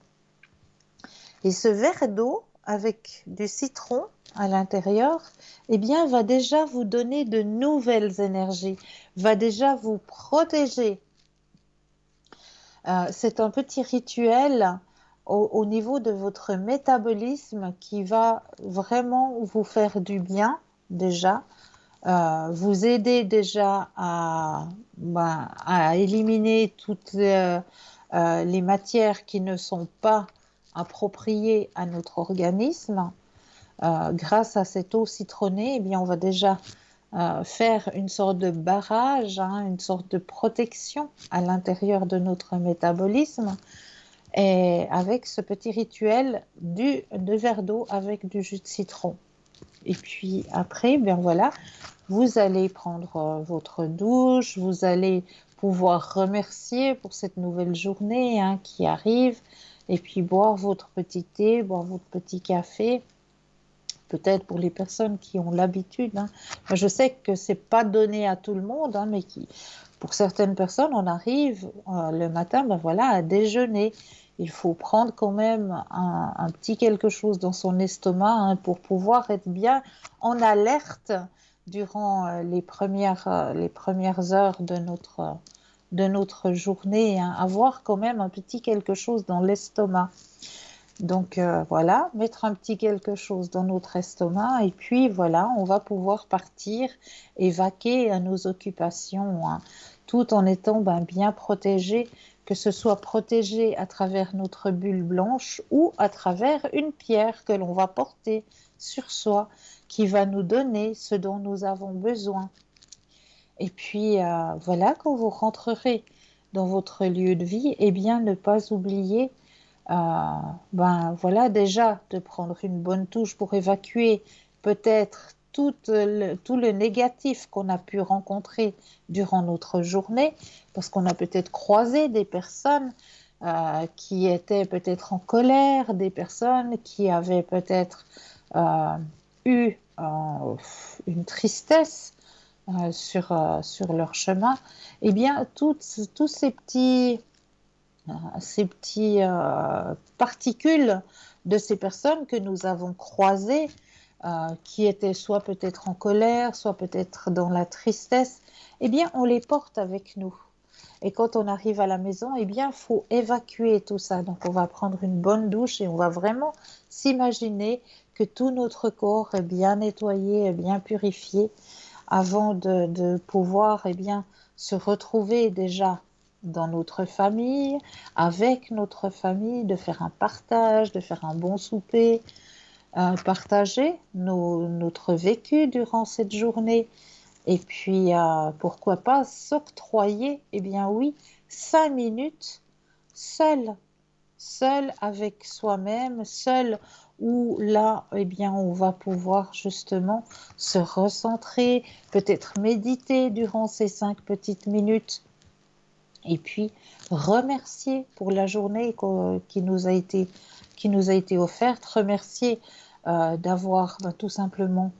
Et ce verre d'eau avec du citron à l'intérieur, eh bien, va déjà vous donner de nouvelles énergies, va déjà vous protéger. C'est un petit rituel au niveau de votre métabolisme qui va vraiment vous faire du bien déjà, vous aider déjà à éliminer toutes les matières qui ne sont pas appropriées à notre organisme. Grâce à cette eau citronnée, eh bien, on va déjà faire une sorte de barrage, une sorte de protection à l'intérieur de notre métabolisme. Et avec ce petit rituel de verre d'eau avec du jus de citron. Et puis après, vous allez prendre votre douche, vous allez pouvoir remercier pour cette nouvelle journée qui arrive, et puis boire votre petit thé, boire votre petit café. Peut-être pour les personnes qui ont l'habitude. Je sais que c'est pas donné à tout le monde, mais pour certaines personnes, on arrive le matin, à déjeuner. Il faut prendre quand même un petit quelque chose dans son estomac pour pouvoir être bien en alerte durant les premières heures de notre journée. Avoir quand même un petit quelque chose dans l'estomac. Donc mettre un petit quelque chose dans notre estomac et puis on va pouvoir partir et vaquer à nos occupations, tout en étant bien protégé, que ce soit protégé à travers notre bulle blanche ou à travers une pierre que l'on va porter sur soi, qui va nous donner ce dont nous avons besoin. Et puis quand vous rentrerez dans votre lieu de vie, eh bien ne pas oublier déjà de prendre une bonne douche pour évacuer peut-être tout le négatif qu'on a pu rencontrer durant notre journée, parce qu'on a peut-être croisé des personnes qui étaient peut-être en colère, des personnes qui avaient peut-être euh, eu une tristesse sur leur chemin, eh bien, tous ces petits particules de ces personnes que nous avons croisées, qui étaient soit peut-être en colère, soit peut-être dans la tristesse, eh bien, on les porte avec nous. Et quand on arrive à la maison, eh bien, il faut évacuer tout ça. Donc, on va prendre une bonne douche et on va vraiment s'imaginer que tout notre corps est bien nettoyé, est bien purifié avant de pouvoir eh bien, se retrouver déjà dans notre famille, avec notre famille, de faire un partage, de faire un bon souper, partager notre vécu durant cette journée et puis pourquoi pas s'octroyer, eh bien oui, 5 minutes seul, seul avec soi-même, seul où là, eh bien, on va pouvoir justement se recentrer, peut-être méditer durant ces 5 petites minutes et puis remercier pour la journée qui nous a été offerte, remercier d'avoir tout simplement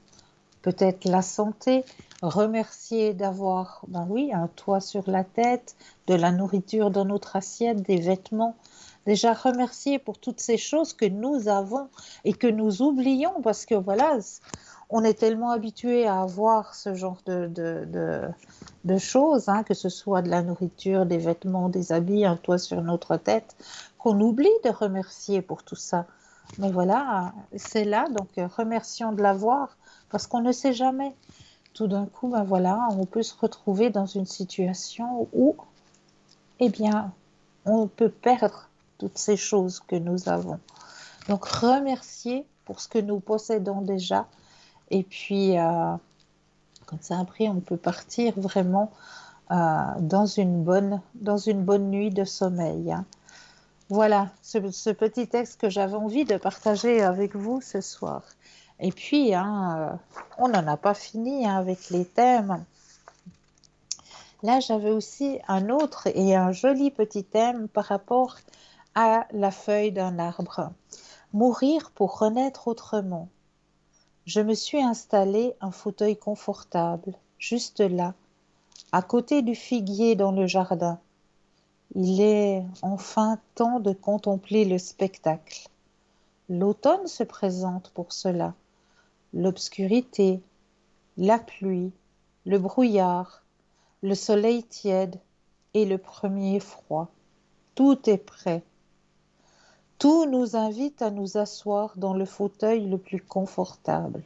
peut-être la santé, remercier d'avoir, ben oui, un toit sur la tête, de la nourriture dans notre assiette, des vêtements. Déjà remercier pour toutes ces choses que nous avons et que nous oublions parce que voilà, on est tellement habitué à avoir ce genre de choses, hein, que ce soit de la nourriture, des vêtements, des habits, un toit sur notre tête, qu'on oublie de remercier pour tout ça. Mais voilà, c'est là, donc remercions de l'avoir parce qu'on ne sait jamais. Tout d'un coup, ben voilà, on peut se retrouver dans une situation où, eh bien, on peut perdre toutes ces choses que nous avons. Donc, remercier pour ce que nous possédons déjà. Et puis, comme ça, après, on peut partir vraiment dans une bonne nuit de sommeil, hein. Voilà, ce petit texte que j'avais envie de partager avec vous ce soir. Et puis, hein, on n'en a pas fini hein, avec les thèmes. Là, j'avais aussi un autre et un joli petit thème par rapport à la feuille d'un arbre. Mourir pour renaître autrement. Je me suis installé un fauteuil confortable, juste là, à côté du figuier dans le jardin. Il est enfin temps de contempler le spectacle. L'automne se présente pour cela. L'obscurité, la pluie, le brouillard, le soleil tiède et le premier froid. Tout est prêt. Tout nous invite à nous asseoir dans le fauteuil le plus confortable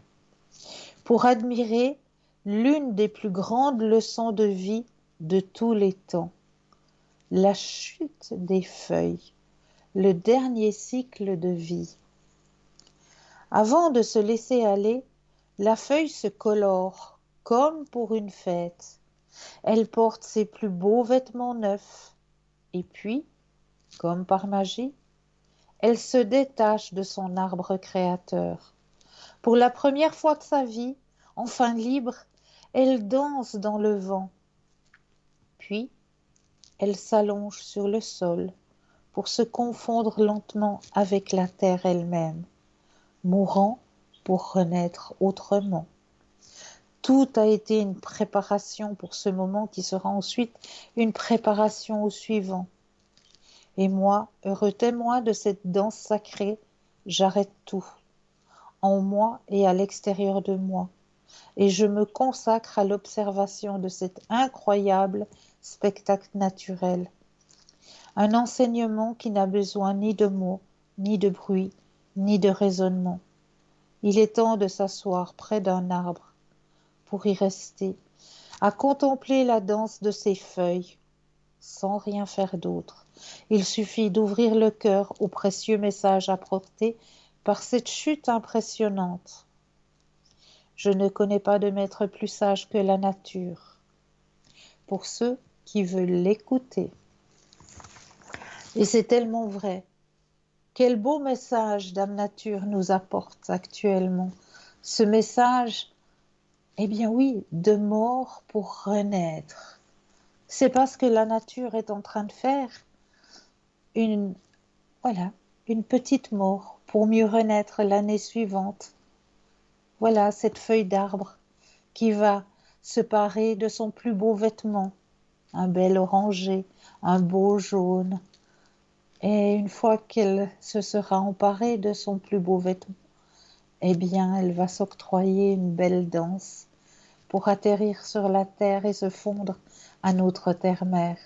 pour admirer l'une des plus grandes leçons de vie de tous les temps, la chute des feuilles, le dernier cycle de vie. Avant de se laisser aller, la feuille se colore comme pour une fête. Elle porte ses plus beaux vêtements neufs. Et puis, comme par magie, elle se détache de son arbre créateur. Pour la première fois de sa vie, enfin libre, elle danse dans le vent. Puis, elle s'allonge sur le sol pour se confondre lentement avec la terre elle-même, mourant pour renaître autrement. Tout a été une préparation pour ce moment qui sera ensuite une préparation au suivant. Et moi, heureux témoin de cette danse sacrée, j'arrête tout, en moi et à l'extérieur de moi, et je me consacre à l'observation de cet incroyable spectacle naturel. Un enseignement qui n'a besoin ni de mots, ni de bruit, ni de raisonnement. Il est temps de s'asseoir près d'un arbre pour y rester, à contempler la danse de ses feuilles, sans rien faire d'autre. Il suffit d'ouvrir le cœur au précieux message apporté par cette chute impressionnante. Je ne connais pas de maître plus sage que la nature, pour ceux qui veulent l'écouter. Et c'est tellement vrai. Quel beau message Dame Nature nous apporte actuellement. Ce message, eh bien oui, de mort pour renaître. C'est pas ce que la nature est en train de faire. une, voilà, une petite mort pour mieux renaître l'année suivante. Voilà cette feuille d'arbre qui va se parer de son plus beau vêtement, un bel orangé, un beau jaune. Et une fois qu'elle se sera emparée de son plus beau vêtement, eh bien, elle va s'octroyer une belle danse pour atterrir sur la terre et se fondre à notre terre-mère,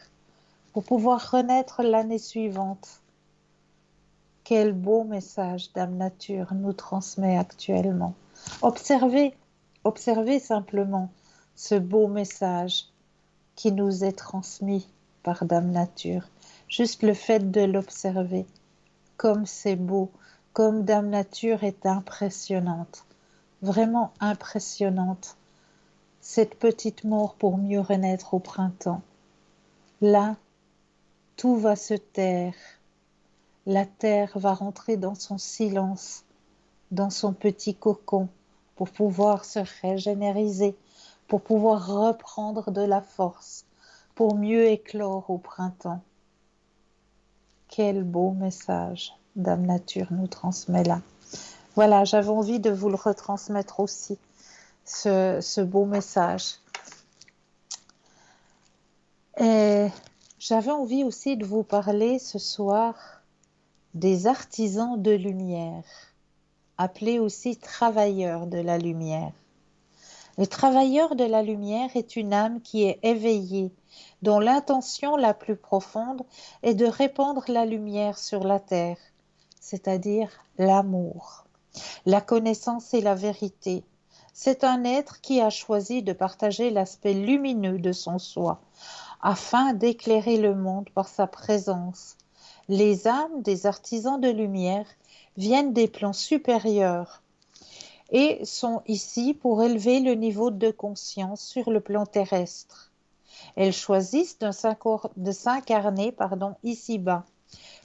pour pouvoir renaître l'année suivante. Quel beau message Dame Nature nous transmet actuellement. Observez, observez simplement ce beau message qui nous est transmis par Dame Nature. Juste le fait de l'observer, comme c'est beau, comme Dame Nature est impressionnante, vraiment impressionnante. Cette petite mort pour mieux renaître au printemps. Là, tout va se taire. La terre va rentrer dans son silence, dans son petit cocon, pour pouvoir se régénériser, pour pouvoir reprendre de la force, pour mieux éclore au printemps. Quel beau message Dame Nature nous transmet là. Voilà, j'avais envie de vous le retransmettre aussi, ce beau message. Et j'avais envie aussi de vous parler ce soir des artisans de lumière, appelés aussi travailleurs de la lumière. Le travailleur de la lumière est une âme qui est éveillée, dont l'intention la plus profonde est de répandre la lumière sur la terre, c'est-à-dire l'amour, la connaissance et la vérité. C'est un être qui a choisi de partager l'aspect lumineux de son soi, afin d'éclairer le monde par sa présence. Les âmes des artisans de lumière viennent des plans supérieurs et sont ici pour élever le niveau de conscience sur le plan terrestre. Elles choisissent de s'incarner ici-bas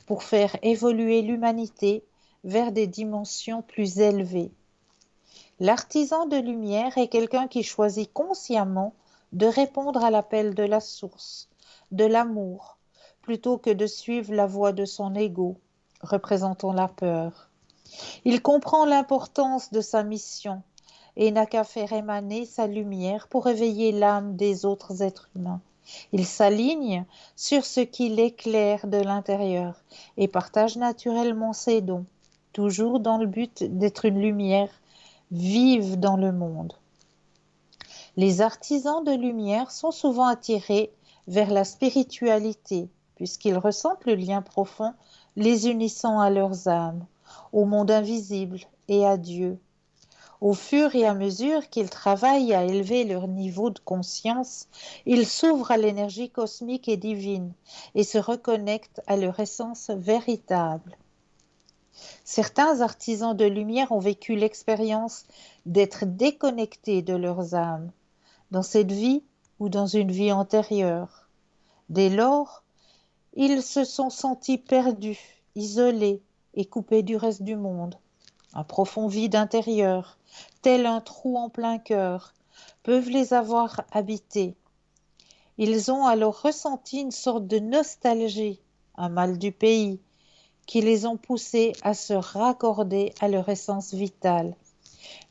pour faire évoluer l'humanité vers des dimensions plus élevées. L'artisan de lumière est quelqu'un qui choisit consciemment de répondre à l'appel de la source, de l'amour, plutôt que de suivre la voie de son ego, représentant la peur. Il comprend l'importance de sa mission et n'a qu'à faire émaner sa lumière pour éveiller l'âme des autres êtres humains. Il s'aligne sur ce qui l'éclaire de l'intérieur et partage naturellement ses dons, toujours dans le but d'être une lumière vive dans le monde. Les artisans de lumière sont souvent attirés vers la spiritualité, puisqu'ils ressentent le lien profond les unissant à leurs âmes, au monde invisible et à Dieu. Au fur et à mesure qu'ils travaillent à élever leur niveau de conscience, ils s'ouvrent à l'énergie cosmique et divine et se reconnectent à leur essence véritable. Certains artisans de lumière ont vécu l'expérience d'être déconnectés de leurs âmes, dans cette vie ou dans une vie antérieure. Dès lors, ils se sont sentis perdus, isolés et coupés du reste du monde. Un profond vide intérieur, tel un trou en plein cœur, peuvent les avoir habités. Ils ont alors ressenti une sorte de nostalgie, un mal du pays, qui les ont poussés à se raccorder à leur essence vitale.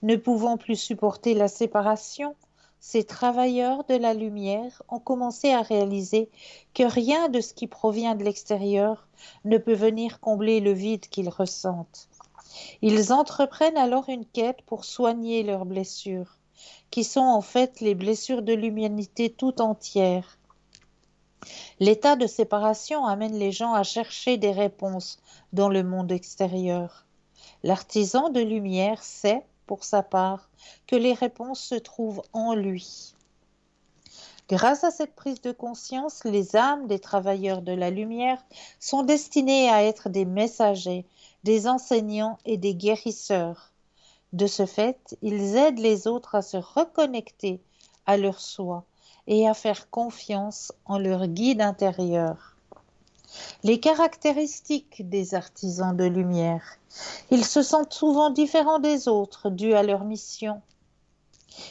Ne pouvant plus supporter la séparation, ces travailleurs de la lumière ont commencé à réaliser que rien de ce qui provient de l'extérieur ne peut venir combler le vide qu'ils ressentent. Ils entreprennent alors une quête pour soigner leurs blessures, qui sont en fait les blessures de l'humanité tout entière. L'état de séparation amène les gens à chercher des réponses dans le monde extérieur. L'artisan de lumière sait, pour sa part, que les réponses se trouvent en lui. Grâce à cette prise de conscience, les âmes des travailleurs de la lumière sont destinées à être des messagers, des enseignants et des guérisseurs. De ce fait, ils aident les autres à se reconnecter à leur soi et à faire confiance en leur guide intérieur. Les caractéristiques des artisans de lumière. Ils se sentent souvent différents des autres, dû à leur mission.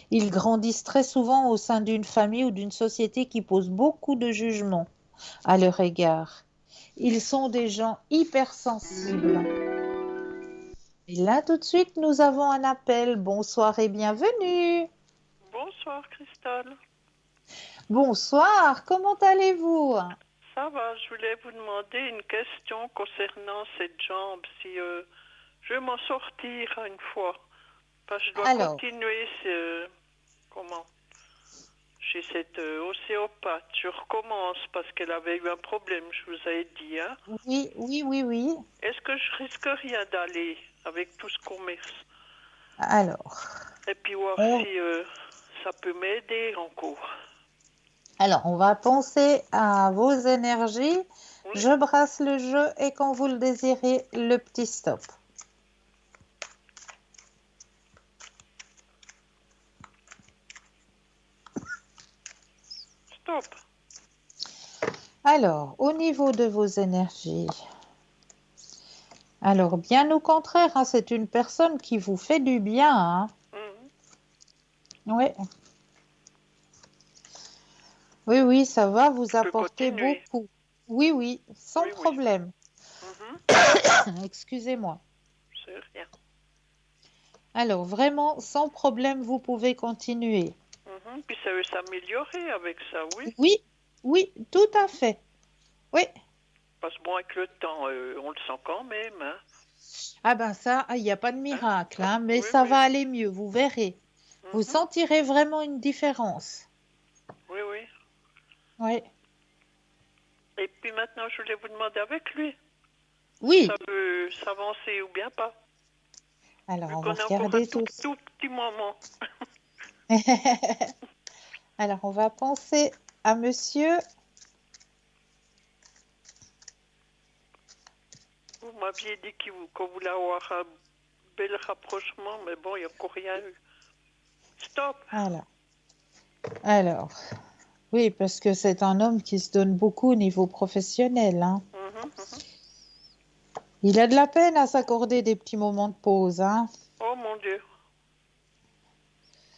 Ils grandissent très souvent au sein d'une famille ou d'une société qui pose beaucoup de jugements à leur égard. Ils sont des gens hypersensibles. Et là, tout de suite, nous avons un appel. Bonsoir et bienvenue. Bonsoir Christelle. Bonsoir, comment allez-vous? Ça va, je voulais vous demander une question concernant cette jambe, si je vais m'en sortir une fois. Parce que je dois Alors, continuer comment chez cette ostéopathe. Je recommence parce qu'elle avait eu un problème, je vous avais dit. Hein. oui. Est-ce que je risque rien d'aller avec tout ce commerce? Alors, Et puis voir on, si ça peut m'aider encore. alors, on va penser à vos énergies. Oui. Je brasse le jeu et quand vous le désirez, le petit stop. Stop. Alors, au niveau de vos énergies, alors bien au contraire, hein, c'est une personne qui vous fait du bien. Hein. Ouais. Oui, ça va vous Je peux apporter continuer. beaucoup. Oui, sans Oui. problème. Mhm. Excusez-moi. C'est rien. Alors, vraiment, sans problème, vous pouvez continuer. Mhm. Puis ça veut s'améliorer avec ça, oui. Oui, tout à fait. Oui. Parce que bon, avec le temps, on le sent quand même. Hein. Ah ben ça, il n'y a pas de miracle, hein, mais Oui, ça oui. va aller mieux, vous verrez. Vous Mhm. sentirez vraiment une différence. Oui. Oui. Et puis maintenant, je voulais vous demander avec lui si Oui. ça veut s'avancer ou bien pas. Alors, Vu on va qu'on a encore regarder un tout tous. petit moment. Alors, on va penser à monsieur. Vous m'aviez dit qu'on voulait avoir un bel rapprochement, mais bon, il n'y a encore rien eu. Stop. Alors, oui, parce que c'est un homme qui se donne beaucoup au niveau professionnel. Hein. Mhm. Il a de la peine à s'accorder des petits moments de pause. Hein. Oh mon Dieu.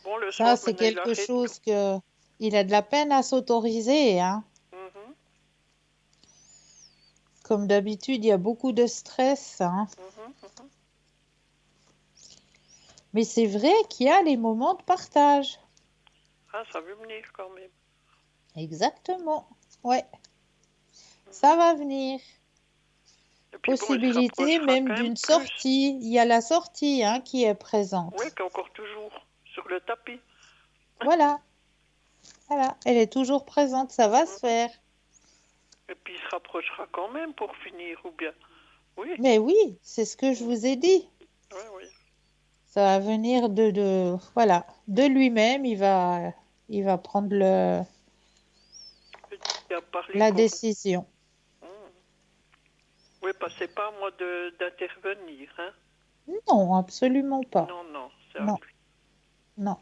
Bon, le Ça, soir, c'est maintenant, il quelque arrête tout. chose que il a de la peine à s'autoriser. Hein. Mhm. Comme d'habitude, il y a beaucoup de stress. Hein. Mhm. Mais c'est vrai qu'il y a les moments de partage. Ah, ça veut venir quand même. Exactement. Ouais, ça va venir. Et puis bon, il se Possibilité rapprochera même quand même d'une plus. sortie. Il y a la sortie hein, qui est Oui, présente. qu'encore toujours sur le tapis. Voilà, elle est toujours présente, ça va se faire. Et puis il se rapprochera quand même pour finir, ou bien. Oui, Mais oui, c'est ce que je vous ai dit. oui. Ça va venir voilà, de lui-même. Il va prendre Il a parlé la pour. décision. Oui, parce que c'est pas à moi d'intervenir, hein. Non, absolument pas. Non, c'est à Non, lui. non.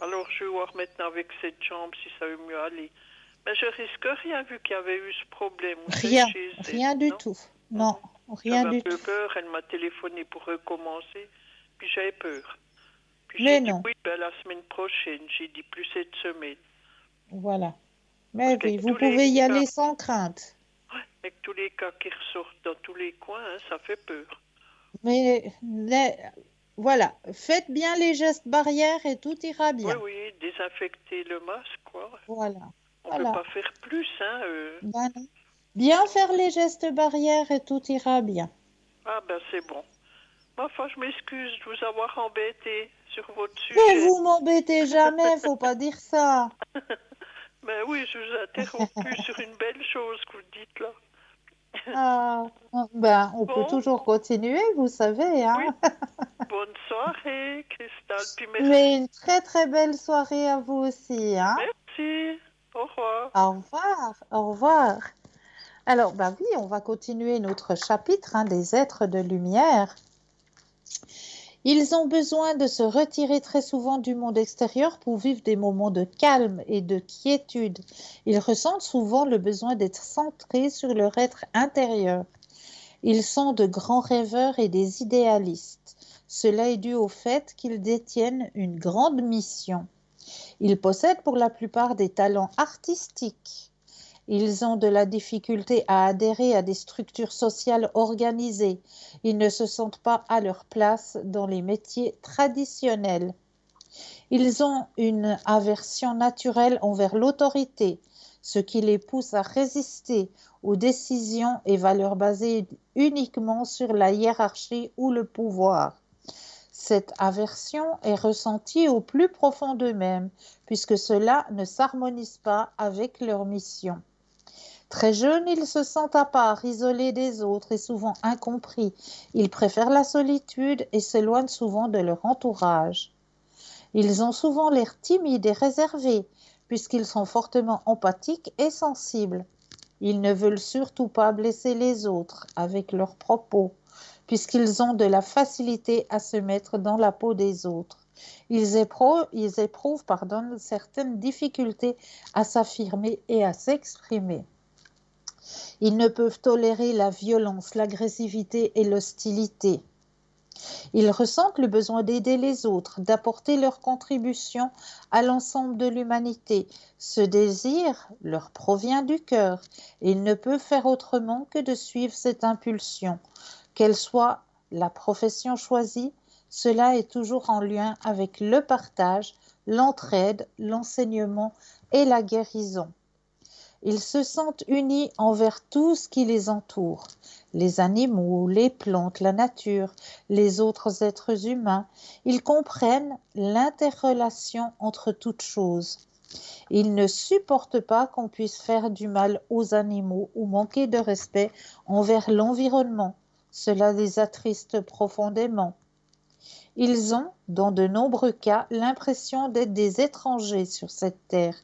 Alors je vais voir maintenant avec cette jambe si ça veut mieux aller. Mais je risque rien vu qu'il y avait eu ce problème. Vous savez, Rien du non? tout. Non, rien J'avais un du peu tout. peur, elle m'a téléphoné pour recommencer, puis j'avais peur. Puis j'ai Mais dit non, oui, ben la semaine prochaine, j'ai dit plus cette semaine. voilà. Parce Mais oui, qu'avec vous tous les pouvez y cas, aller sans crainte. avec tous les cas qui ressortent dans tous les coins, hein, ça fait peur. Mais voilà, faites bien les gestes barrières et tout ira bien. Oui, désinfecter le masque, quoi. On ne peut Voilà. pas faire plus, hein. Ben non. Bien faire les gestes barrières et tout ira bien. Ah ben c'est bon. Enfin, je m'excuse de vous avoir embêté sur votre Mais sujet. vous m'embêtez jamais, faut pas dire ça. Ben oui, je vous ai interrompu sur une belle chose que vous dites là. Ah, ben, on peut Bon, toujours continuer, vous savez, hein. oui, bonne soirée, Christelle, puis Mais merci. une très très belle soirée à vous aussi, hein. Merci, au revoir. Au revoir, au revoir. Alors, ben oui, on va continuer notre chapitre, hein, des êtres de lumière. Ils ont besoin de se retirer très souvent du monde extérieur pour vivre des moments de calme et de quiétude. Ils ressentent souvent le besoin d'être centrés sur leur être intérieur. Ils sont de grands rêveurs et des idéalistes. Cela est dû au fait qu'ils détiennent une grande mission. Ils possèdent pour la plupart des talents artistiques Ils ont de la difficulté à adhérer à des structures sociales organisées. Ils ne se sentent pas à leur place dans les métiers traditionnels. Ils ont une aversion naturelle envers l'autorité, ce qui les pousse à résister aux décisions et valeurs basées uniquement sur la hiérarchie ou le pouvoir. Cette aversion est ressentie au plus profond d'eux-mêmes, puisque cela ne s'harmonise pas avec leur mission. Très jeunes, ils se sentent à part, isolés des autres et souvent incompris. Ils préfèrent la solitude et s'éloignent souvent de leur entourage. Ils ont souvent l'air timides et réservés, puisqu'ils sont fortement empathiques et sensibles. Ils ne veulent surtout pas blesser les autres avec leurs propos, puisqu'ils ont de la facilité à se mettre dans la peau des autres. Ils éprouvent certaines difficultés à s'affirmer et à s'exprimer. Ils ne peuvent tolérer la violence, l'agressivité et l'hostilité. Ils ressentent le besoin d'aider les autres, d'apporter leur contribution à l'ensemble de l'humanité. Ce désir leur provient du cœur et ils ne peuvent faire autrement que de suivre cette impulsion. Quelle soit la profession choisie, cela est toujours en lien avec le partage, l'entraide, l'enseignement et la guérison. Ils se sentent unis envers tout ce qui les entoure, les animaux, les plantes, la nature, les autres êtres humains. Ils comprennent l'interrelation entre toutes choses. Ils ne supportent pas qu'on puisse faire du mal aux animaux ou manquer de respect envers l'environnement. Cela les attriste profondément. Ils ont, dans de nombreux cas, l'impression d'être des étrangers sur cette terre,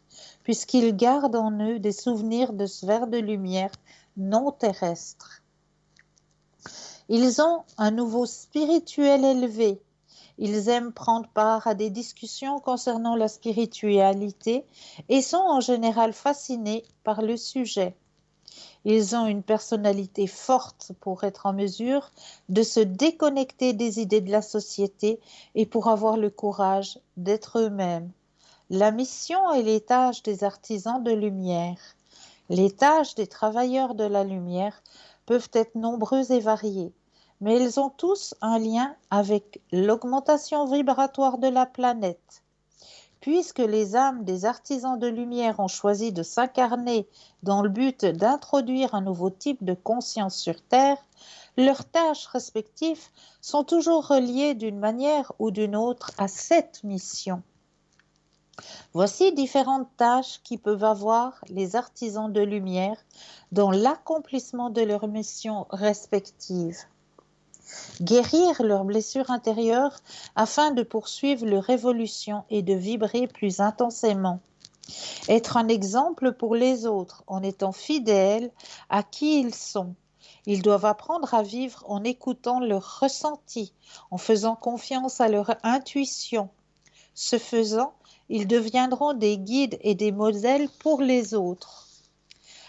puisqu'ils gardent en eux des souvenirs de sphères de lumière non terrestres. Ils ont un niveau spirituel élevé. Ils aiment prendre part à des discussions concernant la spiritualité et sont en général fascinés par le sujet. Ils ont une personnalité forte pour être en mesure de se déconnecter des idées de la société et pour avoir le courage d'être eux-mêmes. La mission et les tâches des artisans de lumière. Les tâches des travailleurs de la lumière peuvent être nombreuses et variées, mais elles ont tous un lien avec l'augmentation vibratoire de la planète. Puisque les âmes des artisans de lumière ont choisi de s'incarner dans le but d'introduire un nouveau type de conscience sur Terre, leurs tâches respectives sont toujours reliées d'une manière ou d'une autre à cette mission. Voici différentes tâches qui peuvent avoir les artisans de lumière dans l'accomplissement de leurs missions respectives. Guérir leurs blessures intérieures afin de poursuivre leur évolution et de vibrer plus intensément. Être un exemple pour les autres en étant fidèles à qui ils sont. Ils doivent apprendre à vivre en écoutant leurs ressentis, en faisant confiance à leur intuition. Ce faisant, ils deviendront des guides et des modèles pour les autres.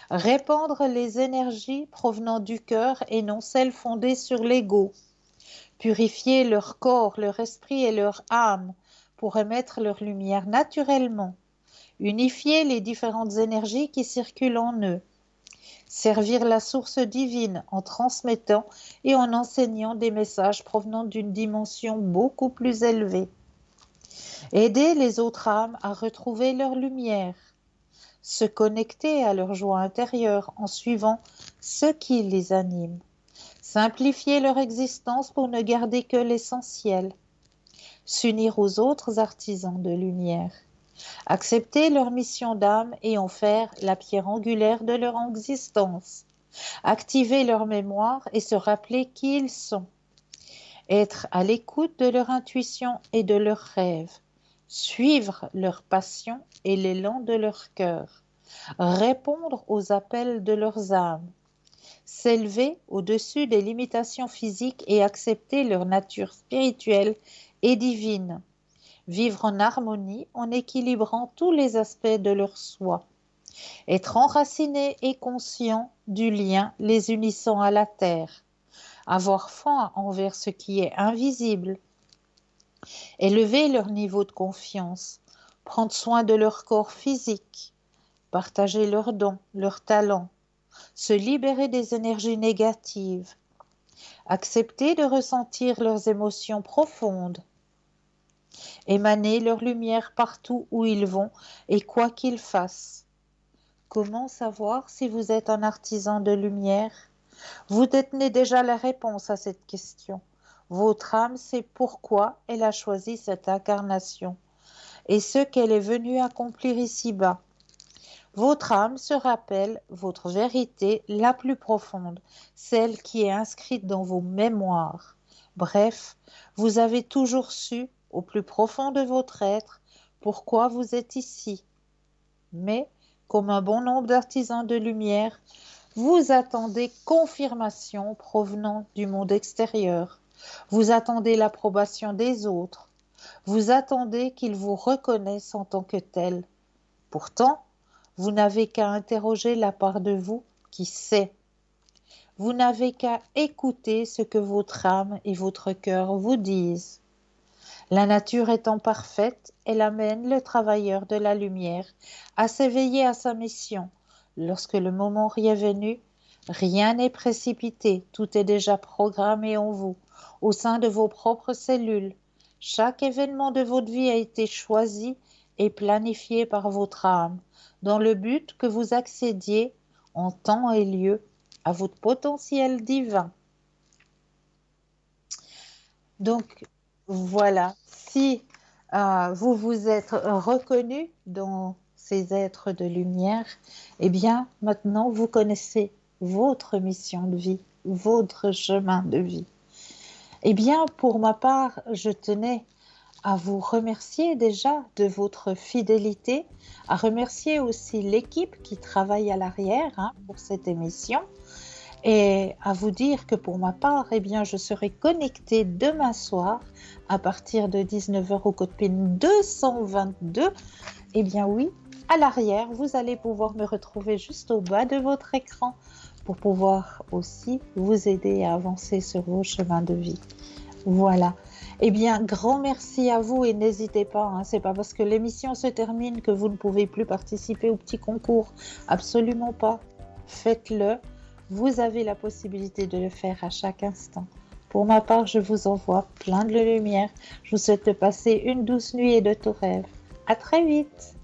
Répandre les énergies provenant du cœur et non celles fondées sur l'ego. Purifier leur corps, leur esprit et leur âme pour émettre leur lumière naturellement. Unifier les différentes énergies qui circulent en eux. Servir la source divine en transmettant et en enseignant des messages provenant d'une dimension beaucoup plus élevée. Aider les autres âmes à retrouver leur lumière. Se connecter à leur joie intérieure en suivant ce qui les anime. Simplifier leur existence pour ne garder que l'essentiel. S'unir aux autres artisans de lumière. Accepter leur mission d'âme et en faire la pierre angulaire de leur existence. Activer leur mémoire et se rappeler qui ils sont. Être à l'écoute de leur intuition et de leurs rêves. Suivre leur passion et l'élan de leur cœur, répondre aux appels de leurs âmes, s'élever au-dessus des limitations physiques et accepter leur nature spirituelle et divine, vivre en harmonie en équilibrant tous les aspects de leur soi, être enracinés et conscients du lien les unissant à la terre, avoir foi envers ce qui est invisible, élever leur niveau de confiance, prendre soin de leur corps physique, partager leurs dons, leurs talents, se libérer des énergies négatives, accepter de ressentir leurs émotions profondes, émaner leur lumière partout où ils vont et quoi qu'ils fassent. Comment savoir si vous êtes un artisan de lumière? Vous détenez déjà la réponse à cette question. Votre âme sait pourquoi elle a choisi cette incarnation et ce qu'elle est venue accomplir ici-bas. Votre âme se rappelle votre vérité la plus profonde, celle qui est inscrite dans vos mémoires. Bref, vous avez toujours su, au plus profond de votre être, pourquoi vous êtes ici. Mais, comme un bon nombre d'artisans de lumière, vous attendez confirmation provenant du monde extérieur. Vous attendez l'approbation des autres. Vous attendez qu'ils vous reconnaissent en tant que tel. Pourtant, vous n'avez qu'à interroger la part de vous qui sait. Vous n'avez qu'à écouter ce que votre âme et votre cœur vous disent. La nature étant parfaite, elle amène le travailleur de la lumière à s'éveiller à sa mission. Lorsque le moment est venu, rien n'est précipité, tout est déjà programmé en vous, au sein de vos propres cellules. Chaque événement de votre vie a été choisi et planifié par votre âme, dans le but que vous accédiez en temps et lieu à votre potentiel divin. Donc, voilà, si vous vous êtes reconnu dans ces êtres de lumière, eh bien, maintenant, vous connaissez votre mission de vie, votre chemin de vie. Eh bien, pour ma part, je tenais à vous remercier déjà de votre fidélité, à remercier aussi l'équipe qui travaille à l'arrière pour cette émission et à vous dire que pour ma part, eh bien, je serai connectée demain soir à partir de 19h au code PIN 222. Eh bien oui, à l'arrière, vous allez pouvoir me retrouver juste au bas de votre écran pour pouvoir aussi vous aider à avancer sur vos chemins de vie. Voilà. Eh bien, grand merci à vous et n'hésitez pas, c'est pas parce que l'émission se termine que vous ne pouvez plus participer au petit concours. Absolument pas. Faites-le. Vous avez la possibilité de le faire à chaque instant. Pour ma part, je vous envoie plein de lumière. Je vous souhaite de passer une douce nuit et de tout rêve. À très vite.